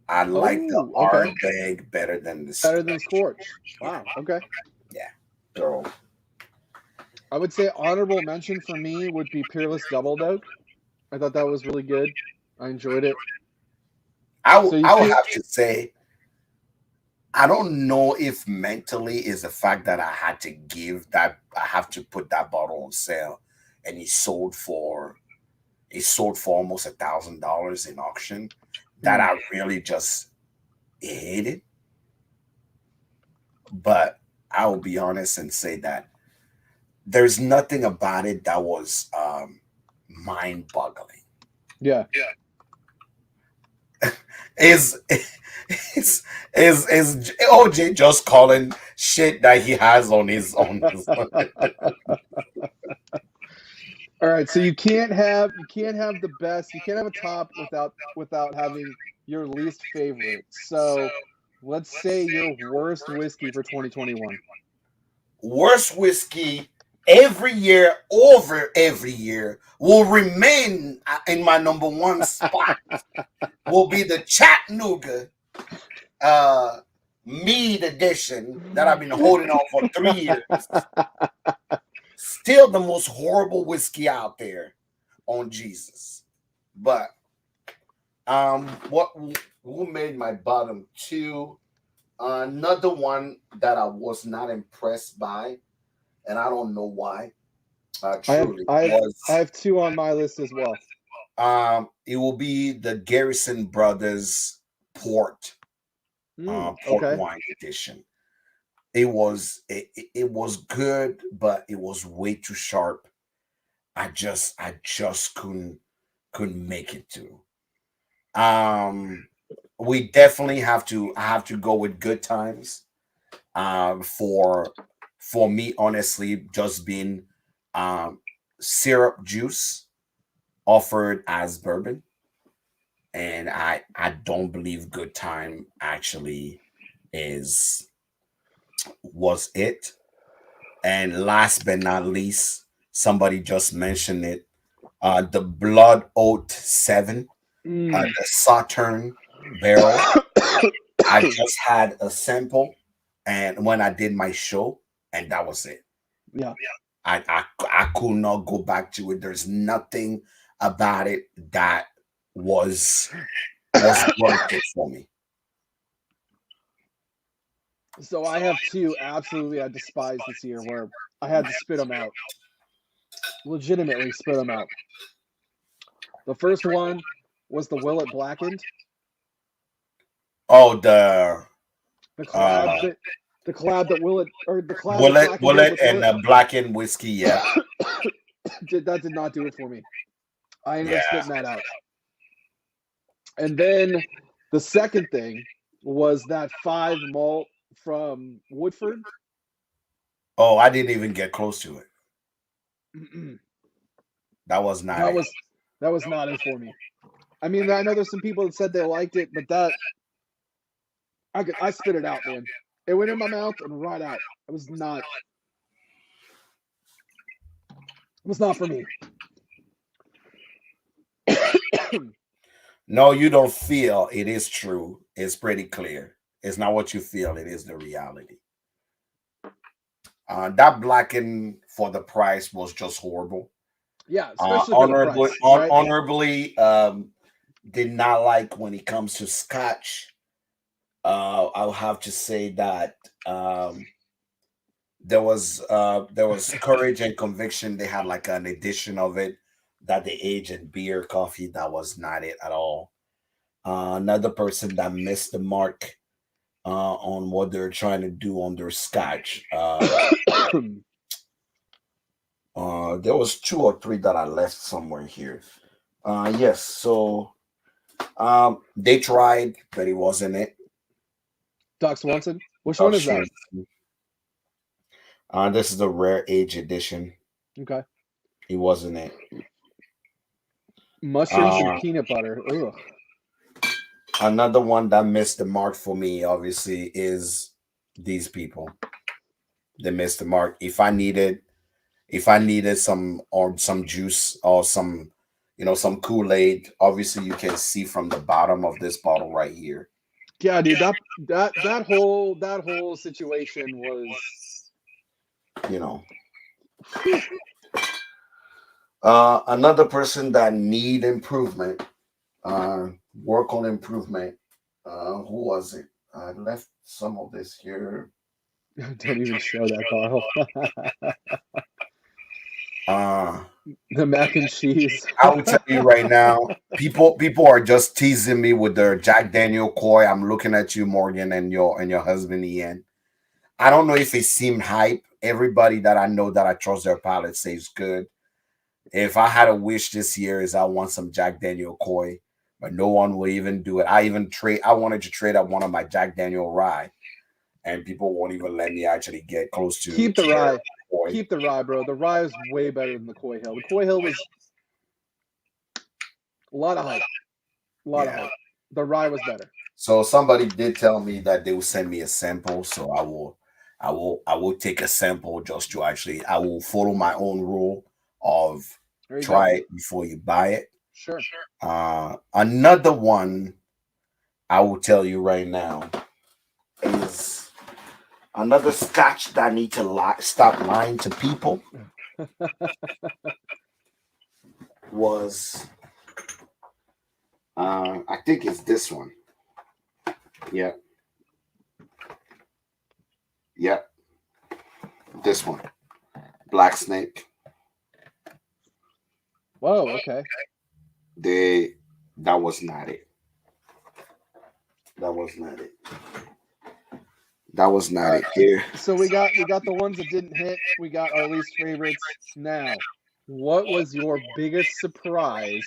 I like the art bag better than the Scorch. Wow. Okay. Yeah. So I would say honorable mention for me would be Peerless Doubled Oak. I thought that was really good. I enjoyed it. I would have to say, I don't know if mentally is the fact that I had to put that bottle on sale, and it sold for almost $1,000 in auction, that I really just hated. But I will be honest and say that there's nothing about it that was mind-boggling. Yeah. is is is OJ just calling shit that he has on his All right, so you can't have the best. You can't have a top without having your least favorite. So let's say your worst whiskey for 2021. worst whiskey every year over every year will remain in my number one spot will be the Chattanooga uh mead edition that I've been holding on for 3 years. Still the most horrible whiskey out there on Jesus. But what who made my bottom two? Another one that I was not impressed by, and I don't know why. I have Truly I have I was have two on my list as well. it will be the Garrison Brothers port Okay. wine edition. It was good, but it was way too sharp. I just couldn't make it to. Um, we definitely have to. I have to go with Good Times. For me, honestly, just being um syrup juice offered as bourbon, and I don't believe Good Time actually is was it. And last but not least, somebody just mentioned it. The Blood Oath 7, Mm. the Sautern barrel. I just had a sample, and when I did my show, and that was it. Yeah. I could not go back to it. There's nothing about it that was worth it for me. So I have two absolutely I despise this year where I had to spit them out. Legitimately spit them out. The first one was the Willet Blackened. Oh, the The uh collab that the collab that Willet or the collab that Willet Blackened did Willet with and Willet Blackened Whiskey, yeah. did not do it for me. I ended Yeah. up spitting that out. And then the second thing was that five malt from Woodford. Oh, I didn't even get close to it. that That was not it. was that was not it for me. I mean, I know there's some people that said they liked it, but that I spit it out, man. It went in my mouth and right out. It was not for me. No, you don't feel it is true. It's pretty clear. It's not what you feel, it is the reality. That Blackened for the price was just horrible. Yeah, especially for the price, right? Honorably, did not like when it comes to Scotch. I'll have to say that there was courage and conviction. They had like an edition of it that they aged in beer, coffee. That was not it at all. Another person that missed the mark on what they're trying to do on their Scotch. There was two or three that I left somewhere here. Yes, so they tried, but it wasn't it. Doc Swanson. Which one Of is that? Swan. This is the rare age edition. Okay. It wasn't it. Mushrooms and Uh, peanut butter. Ugh. Another one that missed the mark for me, obviously, is these people. They missed the mark. If I needed some juice or some some Kool-Aid, obviously you can see from the bottom of this bottle right here. Yeah, dude. That whole situation was. You know, Whew. another person that need improvement, work on improvement. Who was it? I left some of this here. Don't even show that, Carl. Uh, The mac and cheese. I will tell you right now, people are just teasing me with their Jack Daniel Coy. I'm looking at you, Morgan, and your husband Ian. I don't know if it seemed hype. Everybody that I know that I trust their palate says good. If I had a wish this year, is I want some Jack Daniel Coy but no one will even do it. I even trade. I wanted to trade up one of my Jack Daniel rye, and people won't even let me actually get close Keep to the their rye. boy. Keep the rye, bro. The rye is way better than the Coy Hill. The Coy Hill was a lot of hype. A lot of Yeah. hype. The rye was better. So somebody did tell me that they will send me a sample, so I will take a sample just to actually. I will follow my own rule of There you go. try it before you buy it. Sure. Another one I will tell you right now is another scotch that I need to stop lying to people was I think it's this one. Yeah, yeah, this one. Black Snake. Whoa, okay. They that was not it. That was not it. That was All not right. it. Here. So we got the ones that didn't hit. We got our least favorites. Now, what was your biggest surprise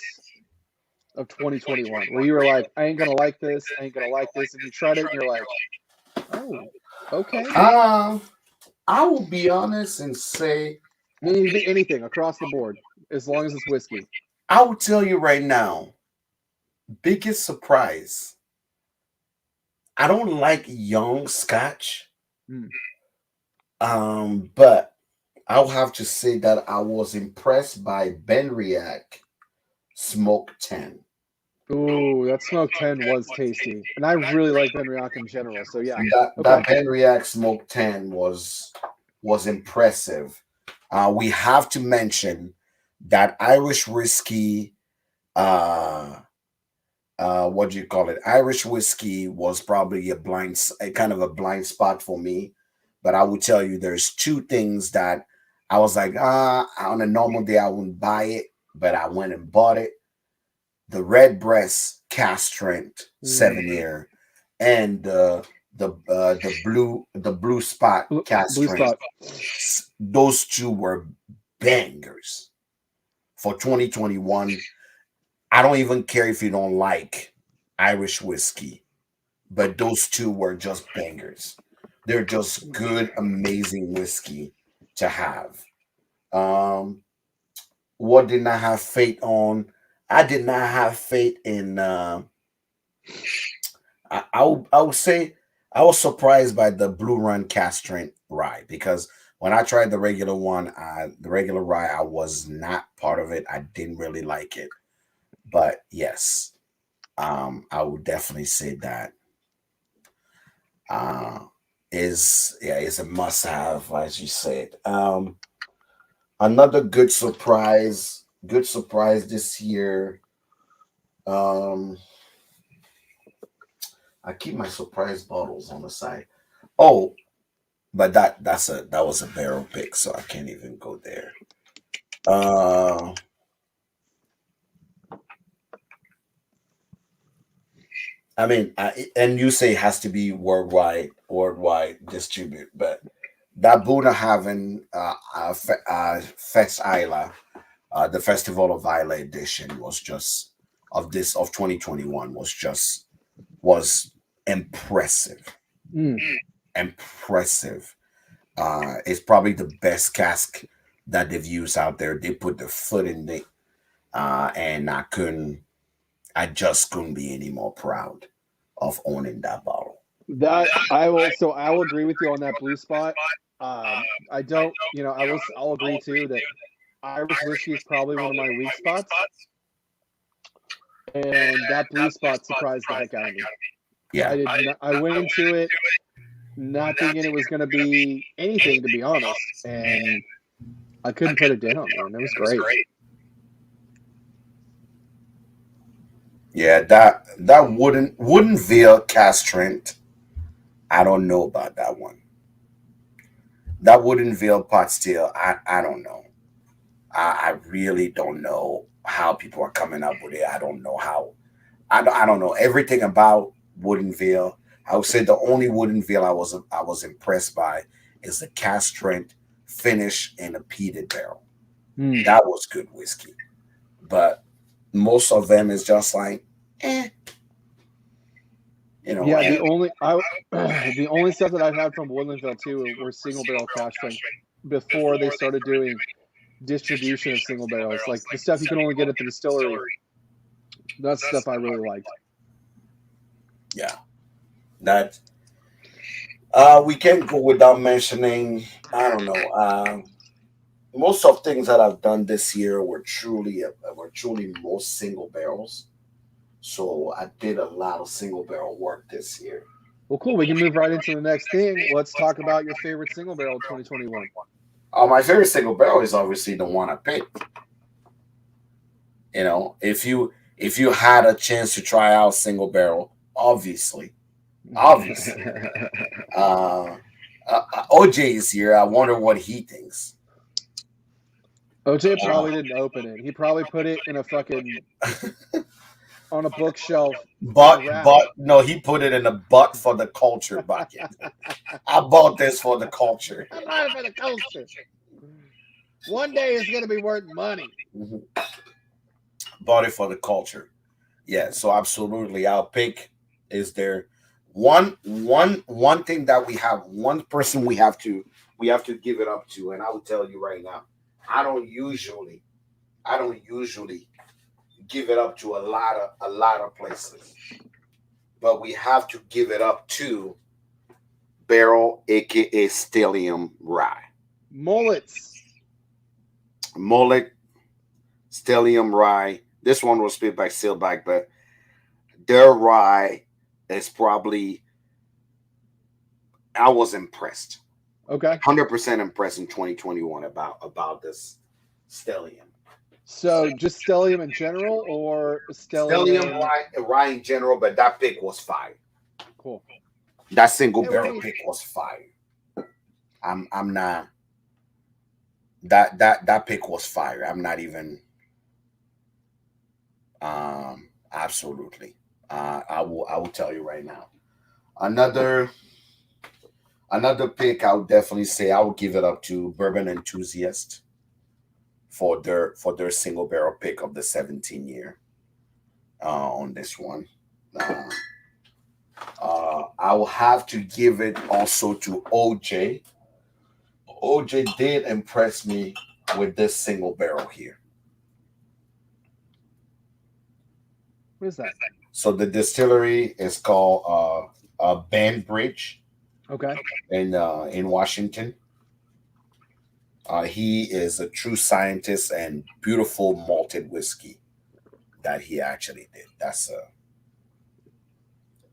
of 2021? Where you were like, I ain't gonna like this, I ain't gonna like this, and you tried it and you're like, oh, okay. Um, I will be honest and say I mean, it could be anything across the board, as long as it's whiskey. I will tell you right now, biggest surprise. I don't like young scotch. Mm. But I'll have to say that I was impressed by Benriach Smoke 10. Ooh, that Smoke 10 was tasty. And I really like Benriach in general. So yeah. That Okay. Benriach Smoke 10 was impressive. We have to mention that Irish whiskey what do you call it? Irish whiskey was probably a kind of a blind spot for me. But I will tell you, there's two things that I was like, on a normal day I wouldn't buy it, but I went and bought it. The Redbreast Cast Strength Mm. 7 year and the blue spot cast Blue strength. Spot. Those two were bangers for 2021. I don't even care if you don't like Irish whiskey, but those two were just bangers. They're just good, amazing whiskey to have. Um, what did I have faith on? I did not have faith in. I would say I was surprised by the Blue Run Castrant rye because when I tried the regular one, the regular rye, I was not part of it. I didn't really like it, but yes, I would definitely say that uh, is a must have, as you said. Another good surprise this year. Um, I keep my surprise bottles on the side. Oh, but that was a barrel pick, so I can't even go there. Uh, I mean, and you say it has to be worldwide distribute, but that Buna having Fest Isla, the Festival of Isla edition was just of 2021 was impressive, Mm. impressive. It's probably the best cask that they've used out there. They put their foot in it, and I just couldn't be any more proud of owning that bottle. That I will. So I will agree with you on that Blue Spot. I don't. I'll agree too that Irish whiskey is probably one of my weak spots, and that Blue Spot surprised the heck out of me. I Yeah, did not. I went into it not thinking it was going to be anything, to be honest, and I couldn't put it down, man. It was great. yeah. That wooden veil castrant. I don't know about that one. That wooden veil pot still. I don't know. I really don't know how people are coming up with it. I don't know how. I don't know everything about wooden veil. I would say the only wooden veil I was impressed by is the castrant finish in a peated barrel. Mm. That was good whiskey. But most of them is just like, eh, you know. Yeah, And the only stuff that I've had from Woodlandville too were single barrel cash strength before they started doing distribution of single barrels, like the stuff you can only get at the distillery. That's stuff I really liked. yeah, that we can't go without mentioning. I don't know. Most of things that I've done this year were truly most single barrels. So I did a lot of single barrel work this year. Well, cool. We can move right into the next thing. Let's talk about your favorite single barrel of 2021. My favorite single barrel is obviously the one I picked. You know, if you had a chance to try out single barrel, obviously, uh, OJ is here. I wonder what he thinks. OJ probably didn't open it. He probably put it in a fucking on a bookshelf in a rack. But no, he put it in the butt for the culture bucket. I bought this for the culture. I bought it for the culture. One day it's gonna be worth money. Mhm. Bought it for the culture. Yeah, so absolutely, our pick is there. One thing that we have, one person we have to give it up to, and I will tell you right now, I don't usually, I don't usually give it up to a lot of places, but we have to give it up to Barrel, aka Stellium Rye. Mullets. Mullet, Stellium Rye. This one was split by Silback, but their rye is probably, I was impressed. Okay. 100% impressed in 2021 about this Stellium. So just Stellium in general, or Stellium Stellium? rye in general, but that pick was fire. Cool. That single Yeah, barrel pick was fire. I'm not that pick was fire. I'm not even absolutely. I will tell you right now. Another another pick I would definitely say I would give it up to Bourbon Enthusiast for their single barrel pick of the 17 year on this one. Uh, I will have to give it also to OJ. OJ did impress me with this single barrel here. What is that? So the distillery is called Bandbridge Okay. in Washington. He is a true scientist and beautiful malted whiskey that he actually did. That's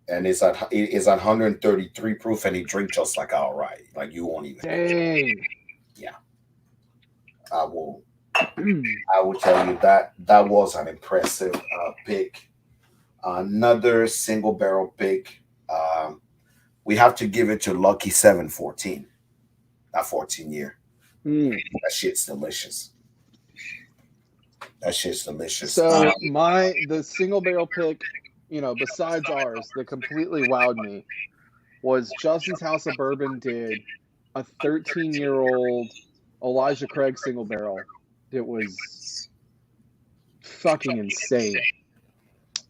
and it's at 133 proof, and he drinks just like all right, like you won't even. Dang. Yeah, I will. I will tell you that was an impressive pick. Another single barrel pick. We have to give it to Lucky 714. That 14 year. Mm. That shit's delicious. That shit's delicious. So the single barrel pick, besides ours, that completely wowed me was Justin's House of Bourbon did a 13-year-old Elijah Craig single barrel. It was fucking insane.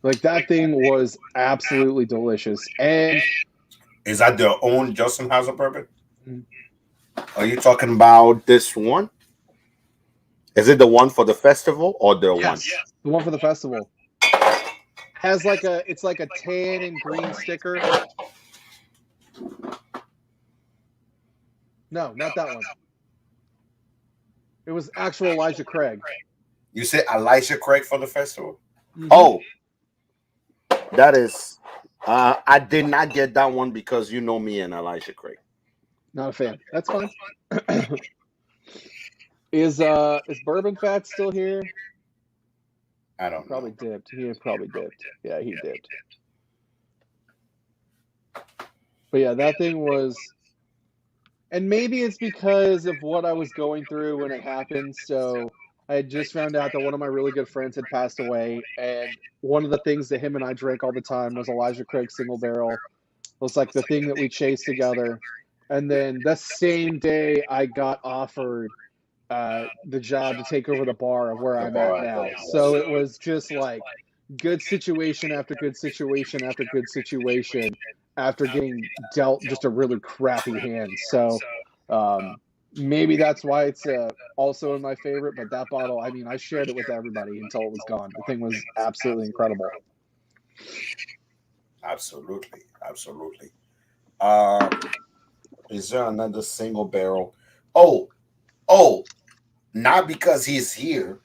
Like that thing was absolutely delicious. And Is that their own Justin House of Bourbon? Mhm. Are you talking about this one? Is it the one for the festival or the one? the one for the festival has it's like a tan and green sticker. No, not that one. It was actual Elijah Craig. You said Elijah Craig for the festival? Mhm. Oh, that is. I did not get that one because you know me and Elijah Craig. Not a fan. That's fine. Is Bourbon Fat still here? I don't Probably know. dipped. He probably dipped. Yeah, he dipped. But yeah, that thing was, and maybe it's because of what I was going through when it happened. So I had just found out that one of my really good friends had passed away, and one of the things that him and I drank all the time was Elijah Craig single barrel. It was like the thing that we chased together. And then the same day, I got offered the job to take over the bar of where The I'm at bar, now. yes. So it was just like good situation after good situation after good situation after getting dealt just a really crappy hand. So maybe that's why it's also in my favorite. But that bottle, I mean, I shared it with everybody until it was gone. The thing was absolutely incredible. Absolutely, absolutely. Uh, is there another single barrel? Oh, oh, not because he's here,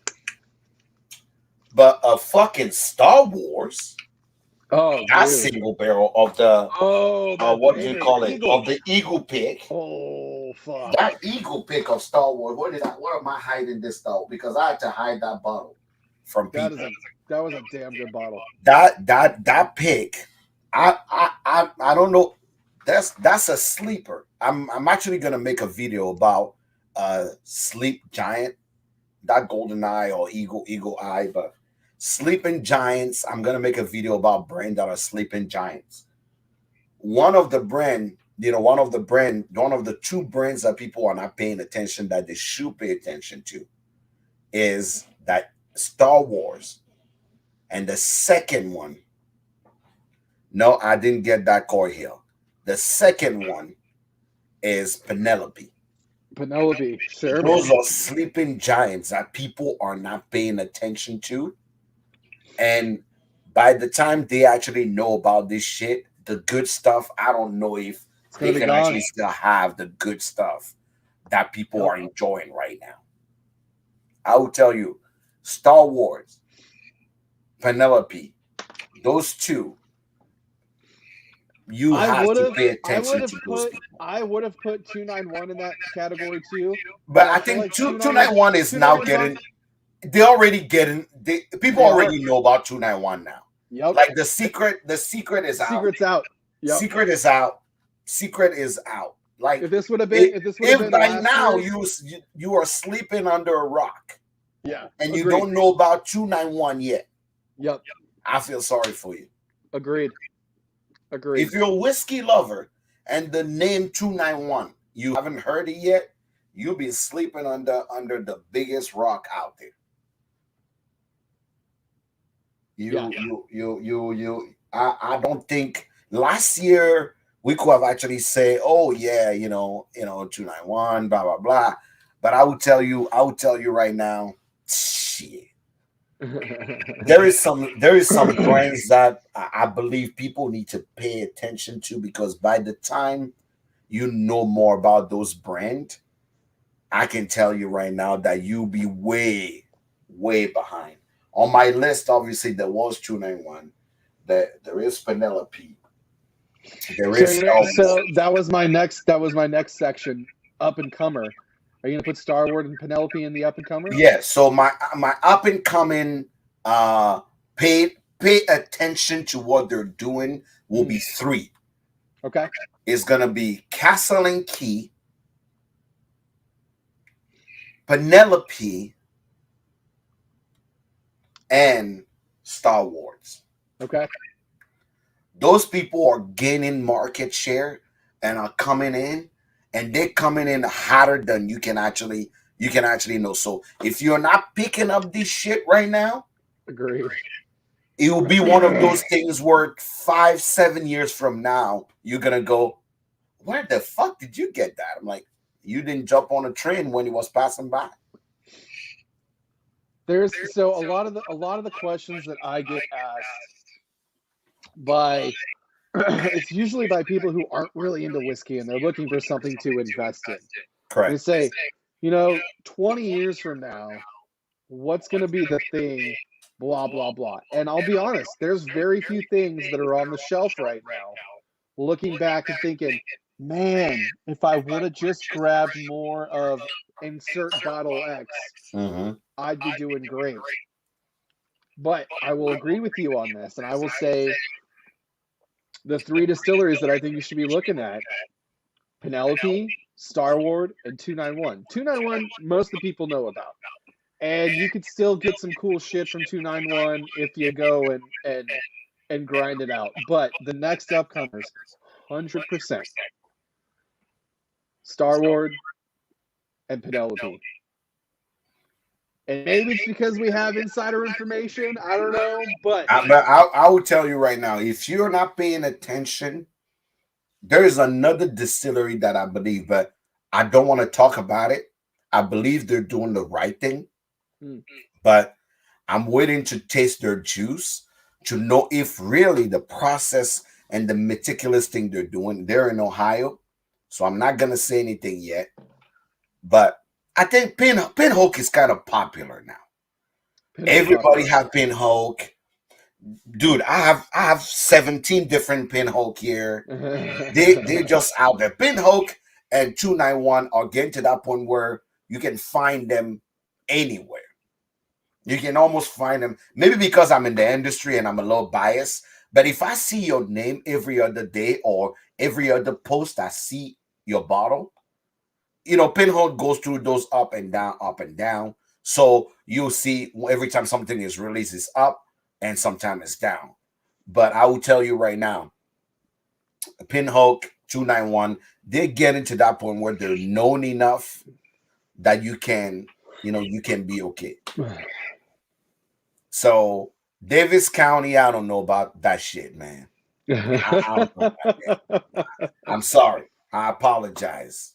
but a fucking Star Wars. Oh, That dude. single barrel of the Oh, that what do you banger, the call it? eagle. Of the Eagle pick. Oh, fuck. That Eagle pick of Star Wars. Where am I hiding this though? Because I had to hide that bottle from people. That was a damn good bottle. That pick. I don't know. That's a sleeper. I'm actually gonna make a video about sleep giant, that golden eye or eagle eye, but sleeping giants. I'm gonna make a video about brand that are sleeping giants. One of the brand, one of the two brands that people are not paying attention that they should pay attention to is that Star Wars. And the second one, no, I didn't get that Core Hill. The second one is Penelope. Penelope, sure, Those man. are sleeping giants that people are not paying attention to. And by the time they actually know about this shit, the good stuff, I don't know if It's they gonna be can gone. actually still have the good stuff that people Yep. are enjoying right now. I will tell you, Star Wars, Penelope, those two, you have to pay attention to those people. I would have put 291 in that category too, But but I I feel think like two nine one is now 291's on. getting. They're already getting. People They are. already know about 291 now. Yep. Like the secret is out. Secret's out. Yep. Secret is out. Secret is out. Like If this would have been by last now year's, you are sleeping under a rock yeah, and you agreed. don't know about 291 yet, Yep, I feel sorry for you. agreed. If you're a whiskey lover and the name 291 you haven't heard it yet, you'll be sleeping under the biggest rock out there. I don't think last year we could have actually say, oh yeah, 291, blah blah blah. But I would tell you right now, shit. There is some brands that I believe people need to pay attention to, because by the time you know more about those brands, I can tell you right now that you'll be way, way behind. On my list, obviously, there was 291. There is Penelope. There is So that was my next section. Up and comer. Are you gonna put Star Wars and Penelope in the up and comer? yeah. So my up and coming, pay attention to what they're doing will be three. Okay. It's gonna be Castle and Key, Penelope, and Star Wars. Okay. Those people are gaining market share and are coming in, and they're coming in hotter than you can actually know. So if you're not picking up this shit right now, Agreed. it will be one of those things where 5-7 years from now you're gonna go, where the fuck did you get that? I'm like, you didn't jump on a train when it was passing by. So a lot of the questions that I get asked by it's usually by people who aren't really into whiskey and they're looking for something to invest in. They Correct. say, 20 years from now, what's going to be the thing, blah, blah, blah. And I'll be honest, there's very few things that are on the shelf right now. Looking back and thinking, man, if I would have just grabbed more of insert bottle X, I'd be doing great. But I will agree with you on this, and I will say the three distilleries that I think you should be looking at: Penelope, Star Wars, and 291. 291, most of the people know about. And you could still get some cool shit from 291 if you go and grind it out. But the next upcomers, 100% Star Wars and Penelope. And maybe it's because we have insider information. I don't know, but I will tell you right now, if you're not paying attention, there is another distillery that I believe, but I don't want to talk about it. I believe they're doing the right thing, hmm, but I'm waiting to taste their juice to know if really the process and the meticulous thing they're doing. They're in Ohio, so I'm not gonna say anything yet. But I think Pinhook is kind of popular now. Pinhook's Everybody popular. have Pinhook. Dude, I have 17 different Pinhook here. They just out there. Pinhook and 291 are getting to that point where you can find them anywhere. You can almost find them. Maybe because I'm in the industry and I'm a little biased, but if I see your name every other day or every other post, I see your bottle. Pinhole goes through those up and down, up and down. So you'll see every time something is released, it's up, and sometimes it's down. But I will tell you right now, Pinhook 291, they're getting to that point where they're known enough that you can be okay. So Davis County, I don't know about that shit, man. I don't know about that. I'm sorry. I apologize.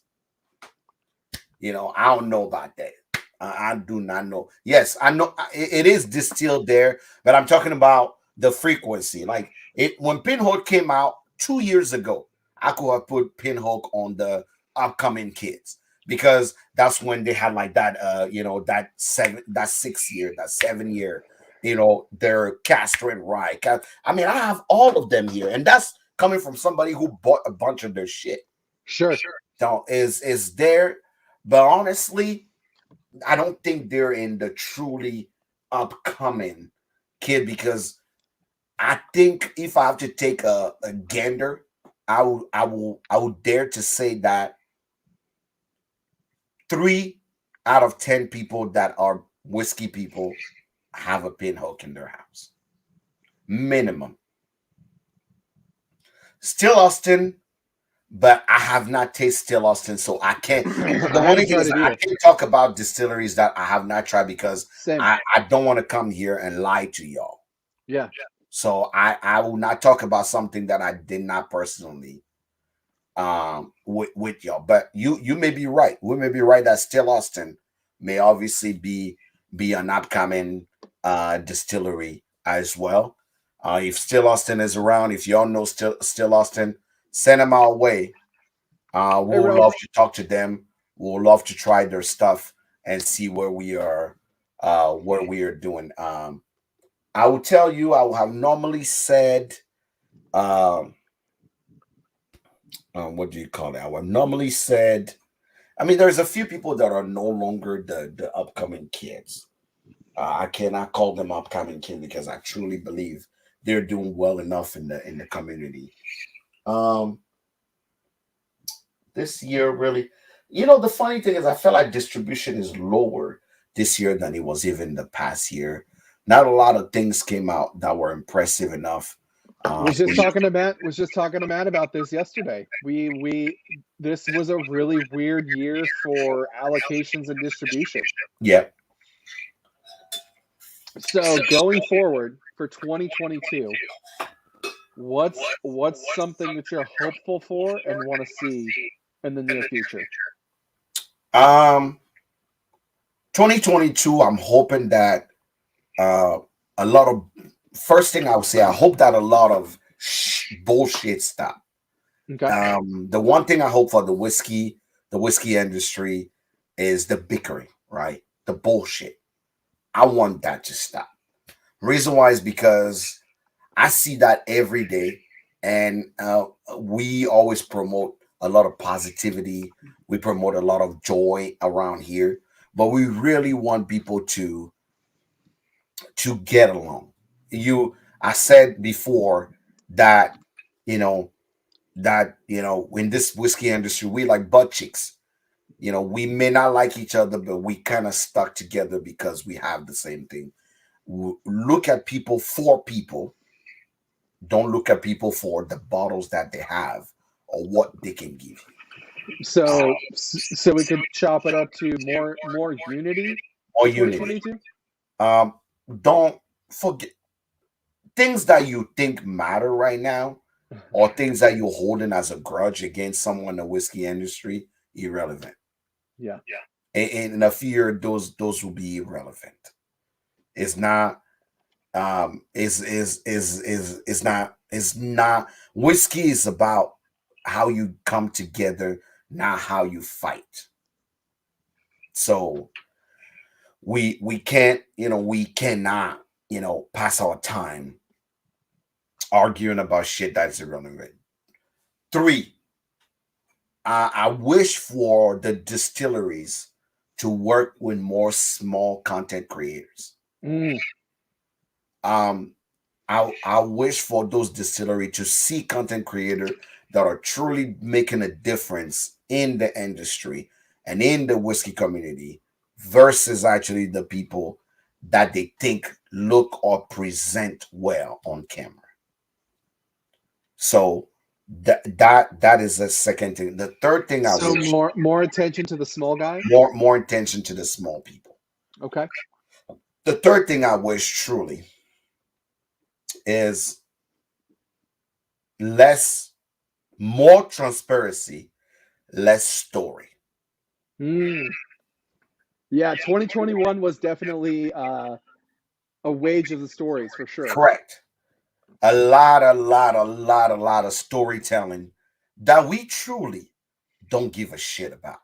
I don't know about that. I do not know. Yes, I know it is distilled there, but I'm talking about the frequency. Like when Pinhook came out 2 years ago, I could have put Pinhook on the upcoming kids because that's when they had like that, that 6 year, that 7 year, their Castor and Rye. I mean, I have all of them here, and that's coming from somebody who bought a bunch of their shit. Sure. So is there, but honestly, I don't think they're in the truly upcoming kid because I think if I have to take a gander, I would dare to say that 3 out of 10 people that are whiskey people have a Pinhook in their house. Minimum. Still Austin, but I have not tasted Still Austin, so I can't. The I only haven't thing tried is it I either. can't talk about distilleries that I have not tried because Same. I don't want to come here and lie to y'all. Yeah. So I will not talk about something that I did not personally with y'all. But you may be right. We may be right that Still Austin may obviously be an upcoming distillery as well. If Still Austin is around, if y'all know Still Austin, send them our way. Hey, We'll Rob. love to talk to them. We'll love to try their stuff and see where we are doing. I will tell you, I will have normally said, um, what do you call it? I would normally said, I mean, there's a few people that are no longer the upcoming kids. I cannot call them upcoming kids because I truly believe they're doing well enough in the community. Um, this year, really, the funny thing is, I feel like distribution is lower this year than it was even the past year. Not a lot of things came out that were impressive enough. Was just talking to Matt. Was just talking to Matt about this yesterday. We this was a really weird year for allocations and distribution. Yeah. So going forward for 2022, what's something that you're hopeful for and want to see in the near future? Um, 2022, I'm hoping that uh, a lot of first thing I would say, I hope that a lot of bullshit stop. Okay. The one thing I hope for the whiskey industry, is the bickering, right? The bullshit. I want that to stop. Reason why is because I see that every day, and we always promote a lot of positivity. We promote a lot of joy around here, but we really want people to get along. I said before that you know in this whiskey industry we like butt cheeks. We may not like each other, but we kind of stuck together because we have the same thing. Look at people for people. Don't look at people for the bottles that they have or what they can give you. So we could chop it up to more unity more for unity. 2022? Um, don't forget things that you think matter right now, or things that you're holding as a grudge against someone in the whiskey industry. Irrelevant. Yeah. In a few years, those will be irrelevant. It's not. Is not. Whiskey is about how you come together, not how you fight. So we cannot pass our time arguing about shit that's irrelevant. Three, I wish for the distilleries to work with more small content creators. Mm, um I wish for those distillery to see content creator that are truly making a difference in the industry and in the whiskey community versus actually the people that they think look or present well on camera. So that is the second thing. The third thing I so wish, more attention to the small guy. more attention to the small people. Okay. The third thing I wish truly is less more transparency, less story. Mm. Yeah, 2021 was definitely a wage of the stories for sure. Correct. A lot of storytelling that we truly don't give a shit about.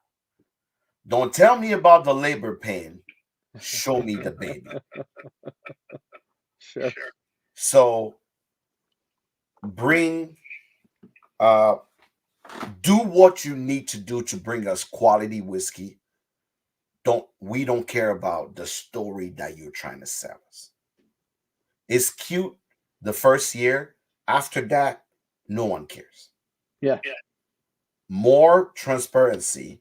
Don't tell me about the labor pain. Show me the baby. Sure. So bring uh do what you need to do to bring us quality whiskey. We don't care about the story that you're trying to sell us. It's cute the first year. After that, no one cares. Yeah. More transparency,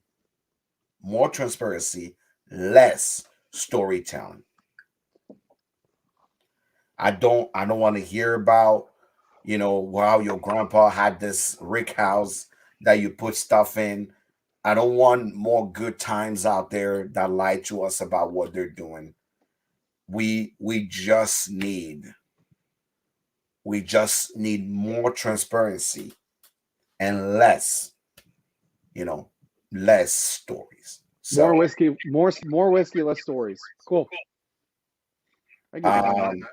more transparency, less storytelling. I don't want to hear about, wow, your grandpa had this rick house that you put stuff in. I don't want more good times out there that lie to us about what they're doing. We just need more transparency and you know, less stories. More So, whiskey, more whiskey, less stories. Cool. I get behind that. um,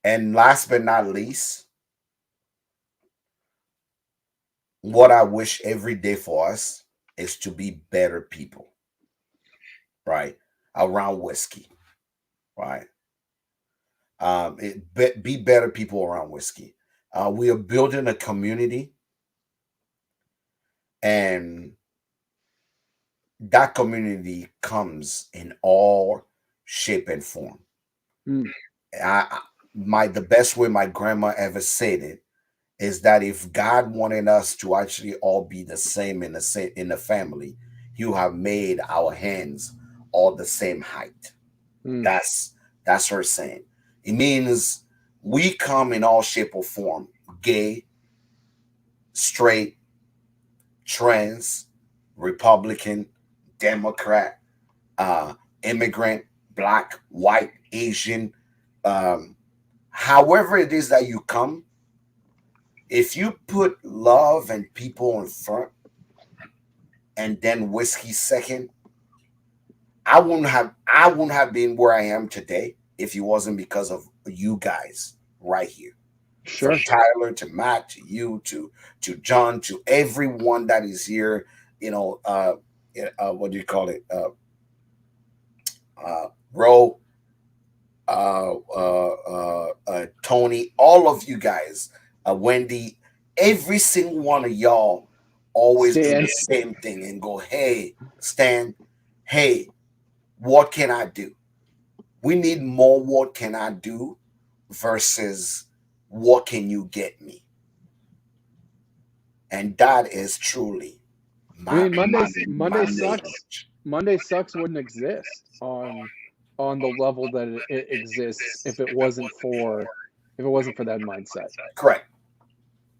and last but not least, what I wish every day for us is to be better people, right? Around whiskey, right? Be better people around whiskey. We are building a community, and that community comes in all shape and form. Mm, The best way my grandma ever said it is that if God wanted us to actually all be the same in the family, He would have made our hands all the same height. mm. That's her saying. It means we come in all shape or form: gay, straight, trans, Republican, Democrat, uh, immigrant, black, white, Asian, um, however it is that you come. If you put love and people in front and then whiskey second, I wouldn't have been where I am today if it wasn't because of you guys right here. From Sure. Tyler to Matt to you to John to everyone that is here, you know, what do you call it? Ro, Tony, all of you guys, Wendy, every single one of y'all always do the Stan. same thing and go, hey, Stan, hey, what can I do? We need more what can I do versus what can you get me? And that is truly I my mean, my Monday my sucks. message. Monday sucks wouldn't exist on the level that it exists if it wasn't for that mindset. Correct.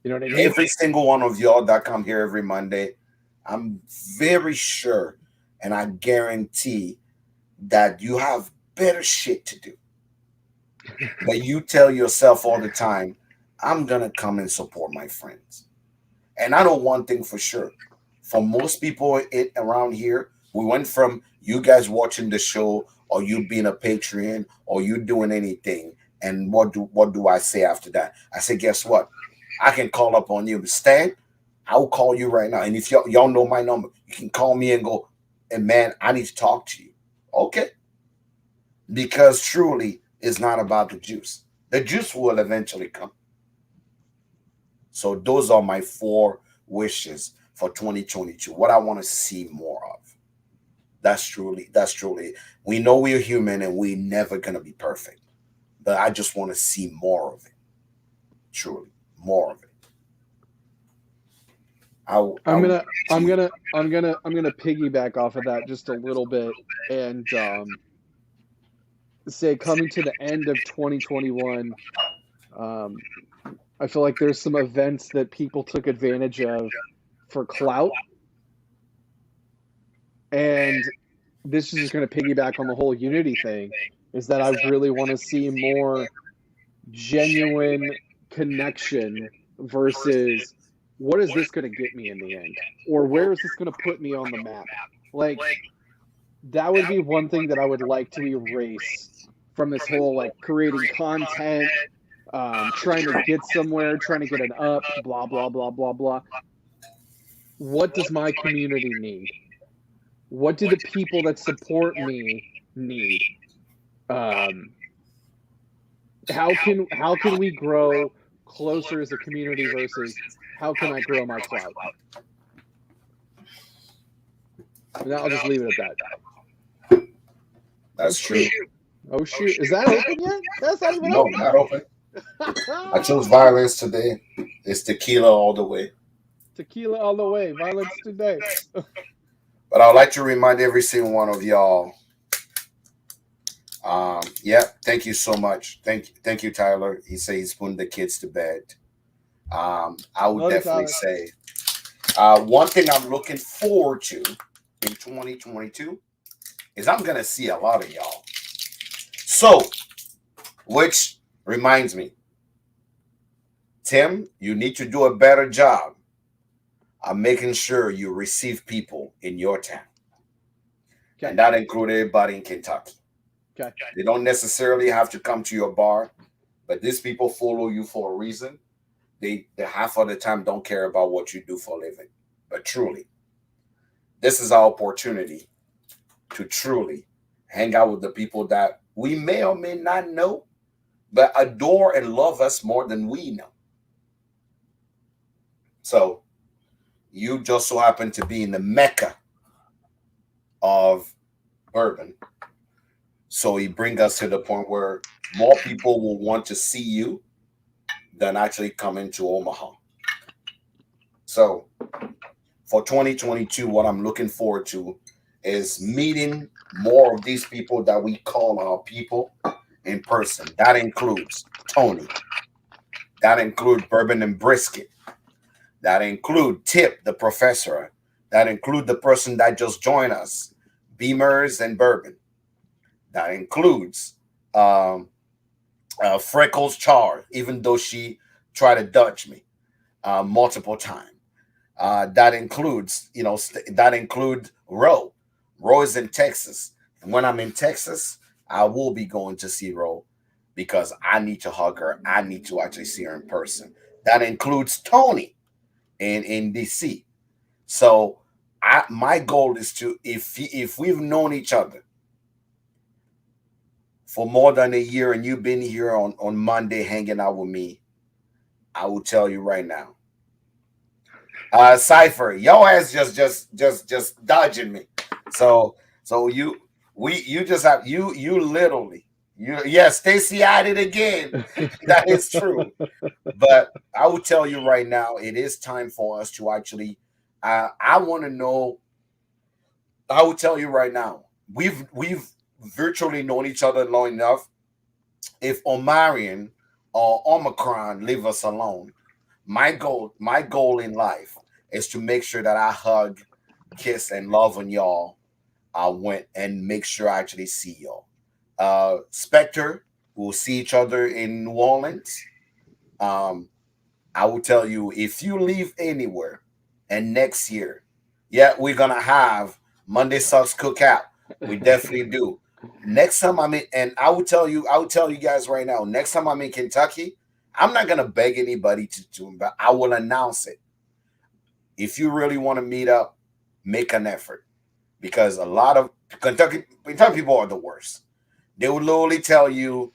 You know what I mean? Every single one of y'all that come here every Monday, I'm very sure and I guarantee that you have better shit to do. But you tell yourself all the time, I'm gonna come and support my friends. And I know one thing for sure. For most people around here, we went from you guys watching the show or you being a Patreon or you doing anything. And what do I say after that? I say, guess what? I can call up on you. Stan, I'll call you right now. And if y'all know my number, you can call me and go, and man, I need to talk to you. Okay. Because truly it's not about the juice. The juice will eventually come. So those are my 4 wishes for 2022. What I want to see more of. That's truly. We know we're human and we're never gonna be perfect. But I just want to see more of it. Truly. More of it. I I'm would gonna I'm gonna piggyback off of that just a little bit and say coming to the end of 2021, um, I feel like there's some events that people took advantage of for clout, and this is just going to piggyback on the whole unity thing. Is that I really want to see more genuine connection versus what is this going to get me in the end, or where is this going to put me on the map? Like that would be one thing that I would like to erase from this whole like creating content, trying to get somewhere, trying to get an up, blah blah blah blah blah. What does my community need? What do the people that support me need? Um, how can we grow closer as a community versus how can I grow my clout? And I'll just leave it at that. That's true. Oh shoot! Is that open yet? That's not even No, open. not open. I chose violence today. It's tequila all the way. Tequila all the way. Violence today. But I'd like to remind every single one of y'all. Yeah, thank you so much. Thank you, Tyler. He said he's putting the kids to bed. I would Love you, definitely Tyler. say one thing I'm looking forward to in 2022 is I'm gonna see a lot of y'all. So, which reminds me, Tim, you need to do a better job of making sure you receive people in your town. Okay. And that includes everybody in Kentucky. Okay. They don't necessarily have to come to your bar, but these people follow you for a reason. The half of the time don't care about what you do for a living. But truly, this is our opportunity to truly hang out with the people that we may or may not know, but adore and love us more than we know. So you just so happen to be in the mecca of bourbon. So he bring us to the point where more people will want to see you than actually coming to Omaha. So for 2022, what I'm looking forward to is meeting more of these people that we call our people in person. That includes Tony. That includes Bourbon and Brisket. That include Tip, the professor. That include the person that just joined us, Beamers and Bourbon. That includes Freckles Char, even though she tried to dodge me multiple times. That includes, that include Ro. Ro is in Texas. And when I'm in Texas, I will be going to see Ro because I need to hug her. I need to actually see her in person. That includes Tony in DC. So my goal is to, if we've known each other for more than a year and you've been here on Monday hanging out with me, I will tell you right now. Cypher, your ass just dodging me. So you just have you literally yeah, Stacy at it again. That is true. But I will tell you right now, it is time for us to actually I want to know. I will tell you right now, we've virtually known each other long enough. If Omarion or Omicron leave us alone, my goal in life is to make sure that I hug, kiss, and love on y'all I went and make sure I actually see y'all. Spectre, we'll see each other in New Orleans. Um, I will tell you, if you leave anywhere and next year, yeah, we're gonna have Monday Sucks Cookout. We definitely do. Next time I'm in, and I will tell you guys right now, next time I'm in Kentucky, I'm not gonna beg anybody to do, but I will announce it. If you really want to meet up, make an effort because a lot of Kentucky people are the worst. They will literally tell you,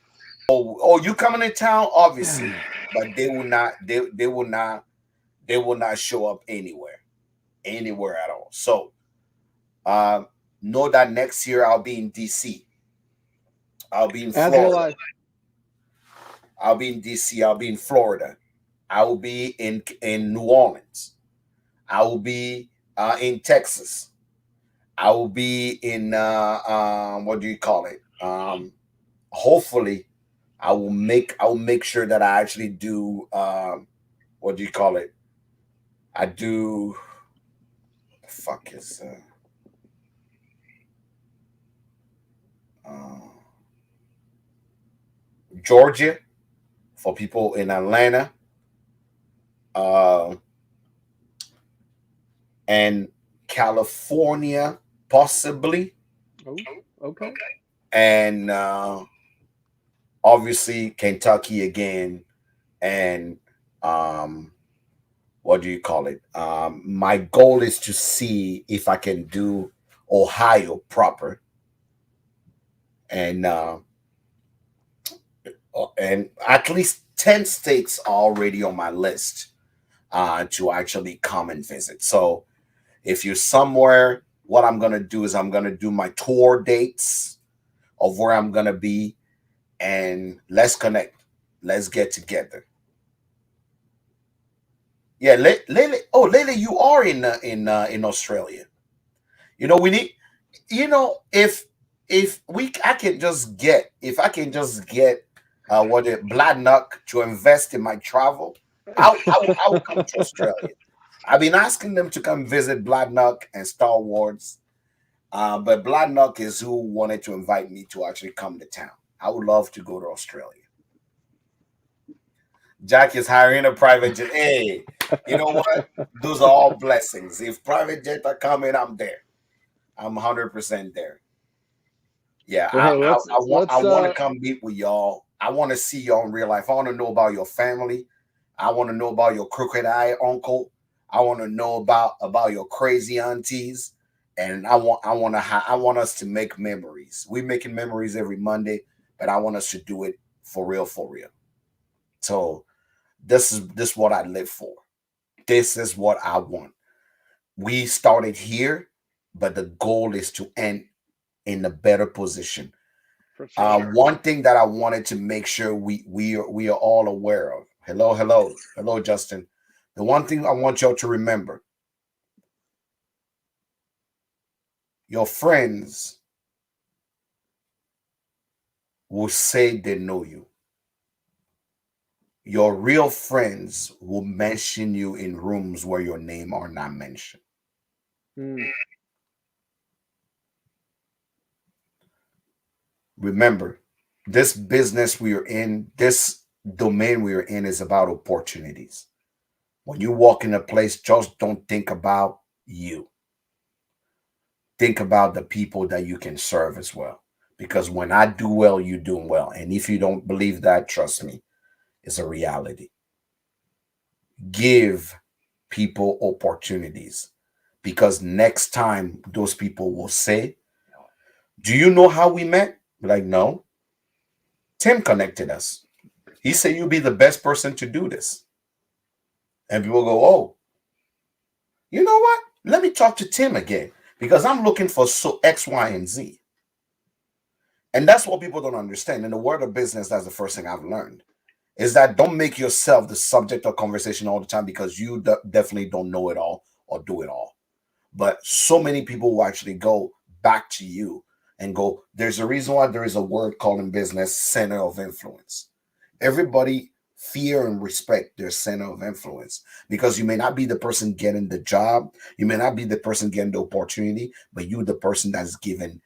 "Oh, you coming in town?" Obviously, but they will not. They will not. They will not show up anywhere at all. So, um, know that next year I'll be in DC. I'll be in As will Florida. I. I'll be in DC. I'll be in Florida. I will be in New Orleans. I will be in Texas. I will be in what do you call it? Hopefully, I will make sure that I actually do what do you call it? I do. What the fuck is uh, Georgia for people in Atlanta, uh, and California possibly, Oh, okay. and obviously Kentucky again, and um, what do you call it? My goal is to see if I can do Ohio proper, and and at least 10 states are already on my list to actually come and visit. So if you're somewhere, what I'm gonna do is I'm gonna do my tour dates of where I'm gonna be, and let's connect. Let's get together. Yeah, Lele. Oh, Lele, you are in Australia. You know, we need. You know, if we I can just get if I can just get what it Bladnock to invest in my travel, I will come to Australia. I've been asking them to come visit Bladnock and Star Wars, but Bladnock is who wanted to invite me to actually come to town. I would love to go to Australia. Jack is hiring a private jet. Hey, you know what? Those are all blessings. If private jet are coming, I'm there. I'm 100% there. Yeah, Well, hey, I let's want to come meet with y'all. I want to see y'all in real life. I want to know about your family. I want to know about your crooked eye uncle. I want to know about your crazy aunties. And I want us to make memories. We're making memories every Monday, but I want us to do it for real, for real. So this is what I live for. This is what I want. We started here, but the goal is to end in a better position. for sure. One thing that I wanted to make sure we are all aware of. Hello, Justin. The one thing I want y'all to remember: your friends will say they know you. Your real friends will mention you in rooms where your name are not mentioned. Hmm. Remember, this business we are in, this domain we are in, is about opportunities. When you walk in a place, just don't think about you. Think about the people that you can serve as well. Because when I do well, you're doing well. And if you don't believe that, trust me, it's a reality. Give people opportunities because next time those people will say, "Do you know how we met?" Like, no, Tim connected us. He said you'll be the best person to do this. And people go, "Oh, you know what? Let me talk to Tim again because I'm looking for so X, Y, and Z." And that's what people don't understand. In the world of business, that's the first thing I've learned is that don't make yourself the subject of conversation all the time because you definitely don't know it all or do it all. But so many people will actually go back to you and go, there's a reason why there is a word called in business center of influence. Everybody fear and respect their center of influence, because you may not be the person getting the job, you may not be the person getting the opportunity, but you the person that's giving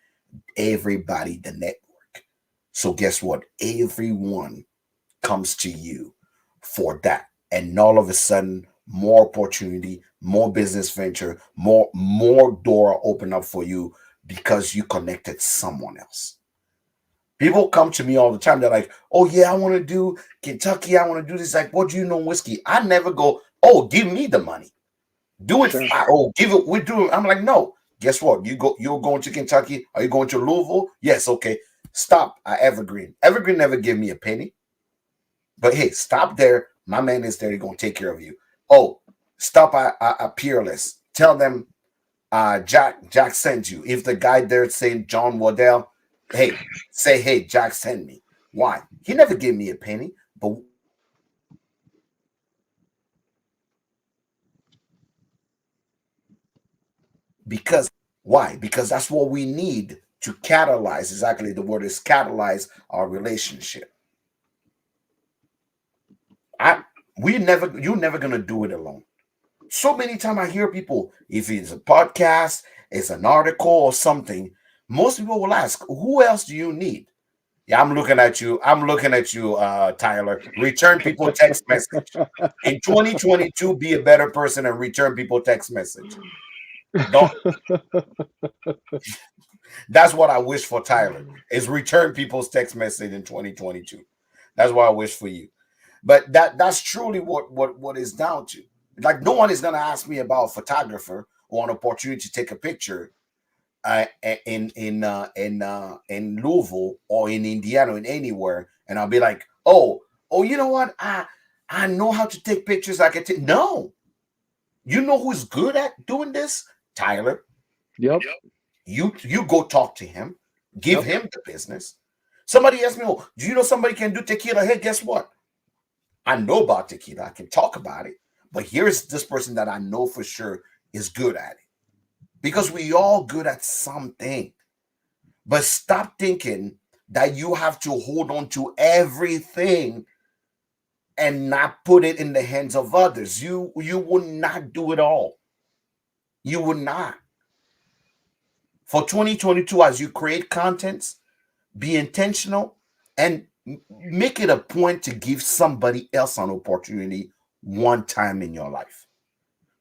everybody the network. So guess what? Everyone comes to you for that. And all of a sudden, more opportunity, more business venture, more door open up for you because you connected someone else. People come to me all the time. They're like, "Oh yeah, I want to do Kentucky. I want to do this." Like, what do you know whiskey? I never go, "Oh, give me the money. Do it." Sure. Oh, give it. We do it. I'm like, no. Guess what? You go. You're going to Kentucky. Are you going to Louisville? Yes. Okay. Stop. Evergreen. Evergreen never gave me a penny. But hey, stop there. My man is there. He's gonna take care of you. Oh, stop at Peerless. Tell them Jack sent you. If the guy there saying John Waddell, hey, say hey, Jack sent me. Why? He never gave me a penny, but because why? Because that's what we need to catalyze. Exactly, the word is catalyze our relationship. I you're never gonna do it alone. So many times I hear people, if it's a podcast, it's an article or something, most people will ask, who else do you need? Yeah, I'm looking at you. I'm looking at you, Tyler. Return people text message. In 2022, be a better person and return people text message. Don't. That's what I wish for Tyler is return people's text message in 2022. That's what I wish for you. But that's truly what is down to. Like no one is gonna ask me about a photographer or an opportunity to take a picture in Louisville or in Indiana or in anywhere, and I'll be like, oh, you know what? I know how to take pictures. I can take. No, you know who's good at doing this? Tyler. Yep. You go talk to him, give Yep. him the business. Somebody asked me, oh, do you know somebody can do tequila? Hey, guess what? I know about tequila. I can talk about it. But here's this person that I know for sure is good at it. Because we all good at something. But stop thinking that you have to hold on to everything and not put it in the hands of others. You will not do it all. You will not. For 2022, as you create contents, be intentional and make it a point to give somebody else an opportunity one time in your life.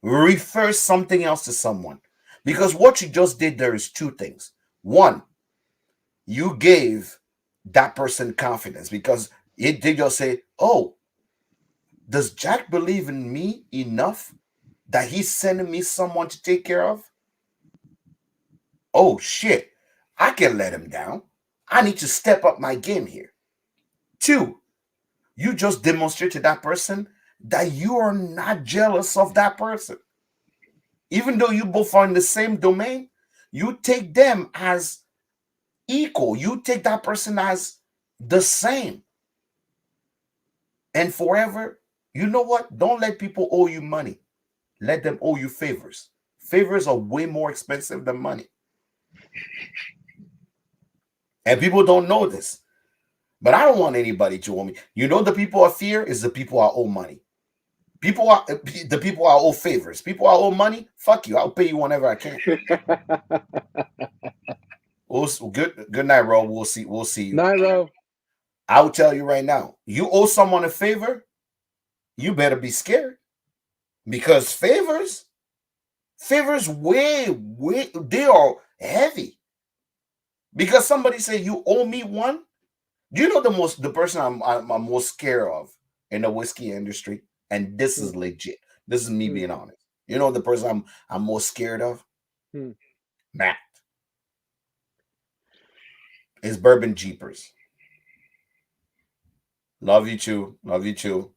Refer something else to someone, because what you just did there is two things. One, you gave that person confidence because it did just say, oh, does Jack believe in me enough that he's sending me someone to take care of? Oh shit, I can let him down. I need to step up my game here. Two, you just demonstrate to that person that you are not jealous of that person. Even though you both are in the same domain, you take them as equal. You take that person as the same. And forever, you know what? Don't let people owe you money. Let them owe you favors. Favors are way more expensive than money. And people don't know this. But I don't want anybody to owe me. You know, the people I fear is the people I owe money. People are the people I owe favors. People I owe money. Fuck you. I'll pay you whenever I can. Good night, Ro. We'll see you. Nairo. I'll tell you right now. You owe someone a favor, you better be scared. Because favors way they are heavy. Because somebody say you owe me one. Do you know the person I'm most scared of in the whiskey industry? And this is Hmm. legit. This is me Hmm. being honest. You know the person I'm most scared of? Hmm. Matt. Is Bourbon Jeepers. Love you too. Love you too.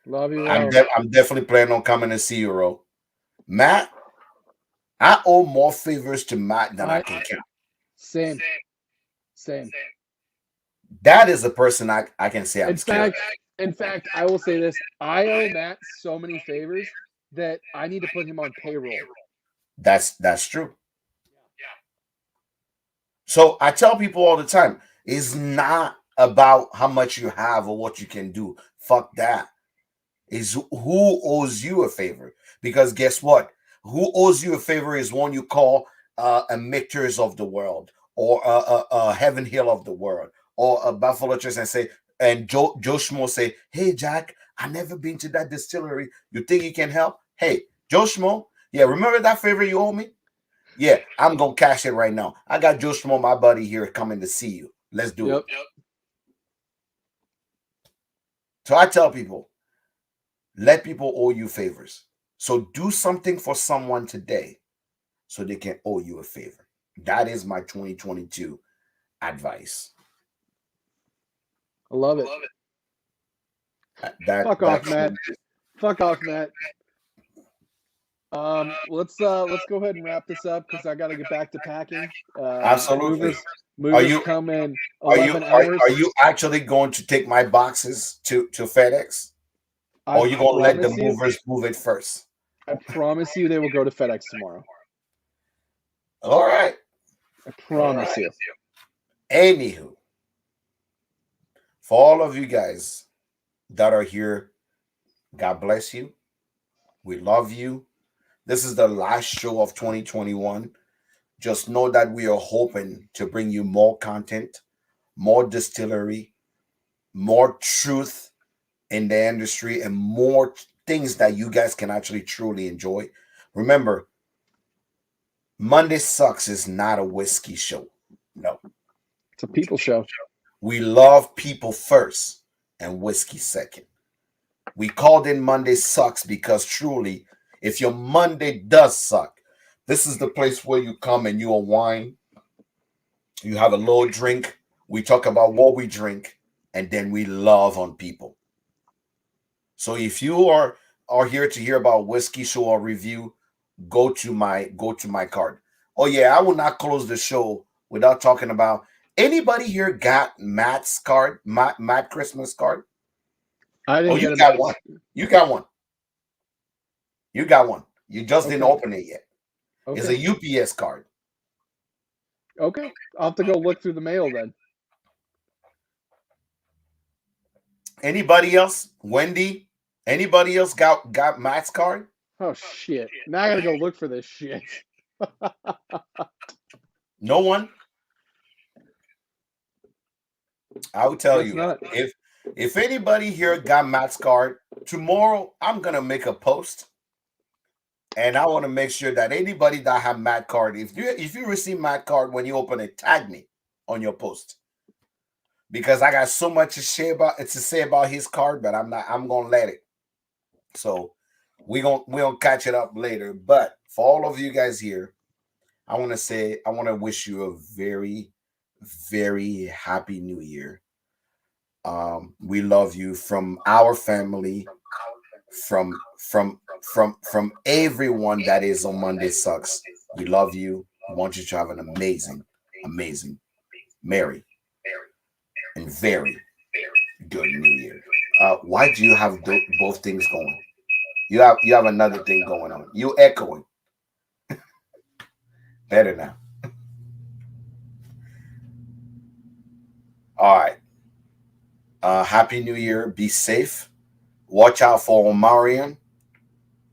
Love you, Ro. I'm definitely planning on coming to see you, Ro. Matt, I owe more favors to Matt than I I can count. same. Same. That is the person I can say I'm In scared of. fact, in fact, I will say this. I owe Matt so many favors that I need to put him on payroll. That's true. So I tell people all the time, it's not about how much you have or what you can do. Fuck that. Is who owes you a favor. Because guess what? Who owes you a favor is one you call a Mitters of the world, or a Heaven Hill of the world, or a Buffalo Trace, and say, and Joe Schmo say, hey Jack, I never been to that distillery. You think you can help? Hey, Joe Schmo, yeah, remember that favor you owe me? Yeah, I'm gonna cash it right now. I got Joe Schmo, my buddy here, coming to see you. Let's do it. Yep. So I tell people, let people owe you favors. So do something for someone today so they can owe you a favor. That is my 2022 advice. I love it. That Fuck off, that's Matt. Fuck off, Matt. Let's go ahead and wrap this up because I got to get back to packing. absolutely. Are Movers you come in are you 11 hours. are you actually going to take my boxes to FedEx, I or are you going to let the promise you, movers move it first? I promise you, they will go to FedEx tomorrow. All right. I promise you. Anywho, for all of you guys that are here, God bless you. We love you. This is the last show of 2021. Just know that we are hoping to bring you more content, more distillery, more truth in the industry, and more things that you guys can actually truly enjoy. Remember, Monday Sucks is not a whiskey show. No. It's a people show. We love people first and whiskey second. We called in Monday Sucks because truly, if your Monday does suck, this is the place where you come and you unwind. You have a little drink. We talk about what we drink, and then we love on people. So if you are here to hear about whiskey show or review, go to my card. Oh yeah, I will not close the show without talking about, anybody here got Matt's card, Matt Christmas card? I Oh, didn't you get a got Matt. one. You got one. You got one. You just didn't Okay. open it yet. It's Okay. a UPS card. Okay. I'll have to go look through the mail then. Anybody else? Wendy? Anybody else got Matt's card? Oh shit. Now I gotta go look for this shit. No one? I will tell Guess you, not. if anybody here got Matt's card, tomorrow I'm gonna make a post, and I want to make sure that anybody that have Matt card, if you receive Matt card when you open it, tag me on your post, because I got so much to say about his card, but I'm gonna let it. So we gonna catch it up later. But for all of you guys here, I want to wish you a very, very happy New Year. We love you from our family, from everyone that is on Monday Sucks. We love you. We want you to have an amazing, amazing, merry, and very good New Year. Why do you have both things going? You have another thing going on. You echoing. Better now. All right. Happy New Year. Be safe. Watch out for Omarion.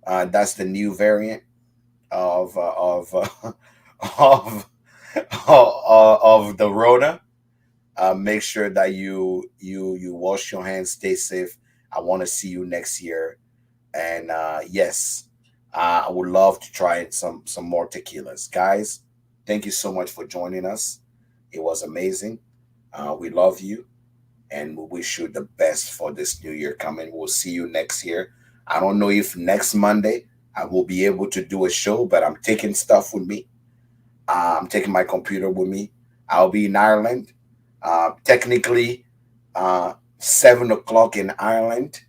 That's the new variant of of of the Rona. Make sure that you wash your hands. Stay safe. I want to see you next year. And yes, I would love to try some more tequilas, guys. Thank you so much for joining us. It was amazing. We love you, and we wish you the best for this new year coming. We'll see you next year. I don't know if next Monday I will be able to do a show, but I'm taking stuff with me. I'm taking my computer with me. I'll be in Ireland. Technically, 7 o'clock in Ireland,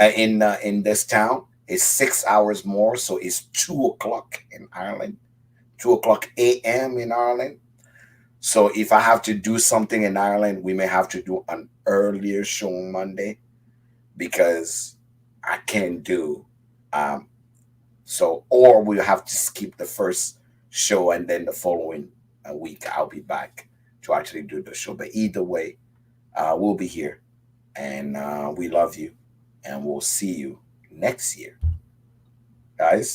in this town. It's 6 hours more, so it's 2 o'clock in Ireland, 2 o'clock a.m. in Ireland. So if I have to do something in Ireland, we may have to do an earlier show on Monday, because I can't do so, or we'll have to skip the first show, and then the following week I'll be back to actually do the show. But either way, we'll be here, and we love you, and we'll see you next year, guys.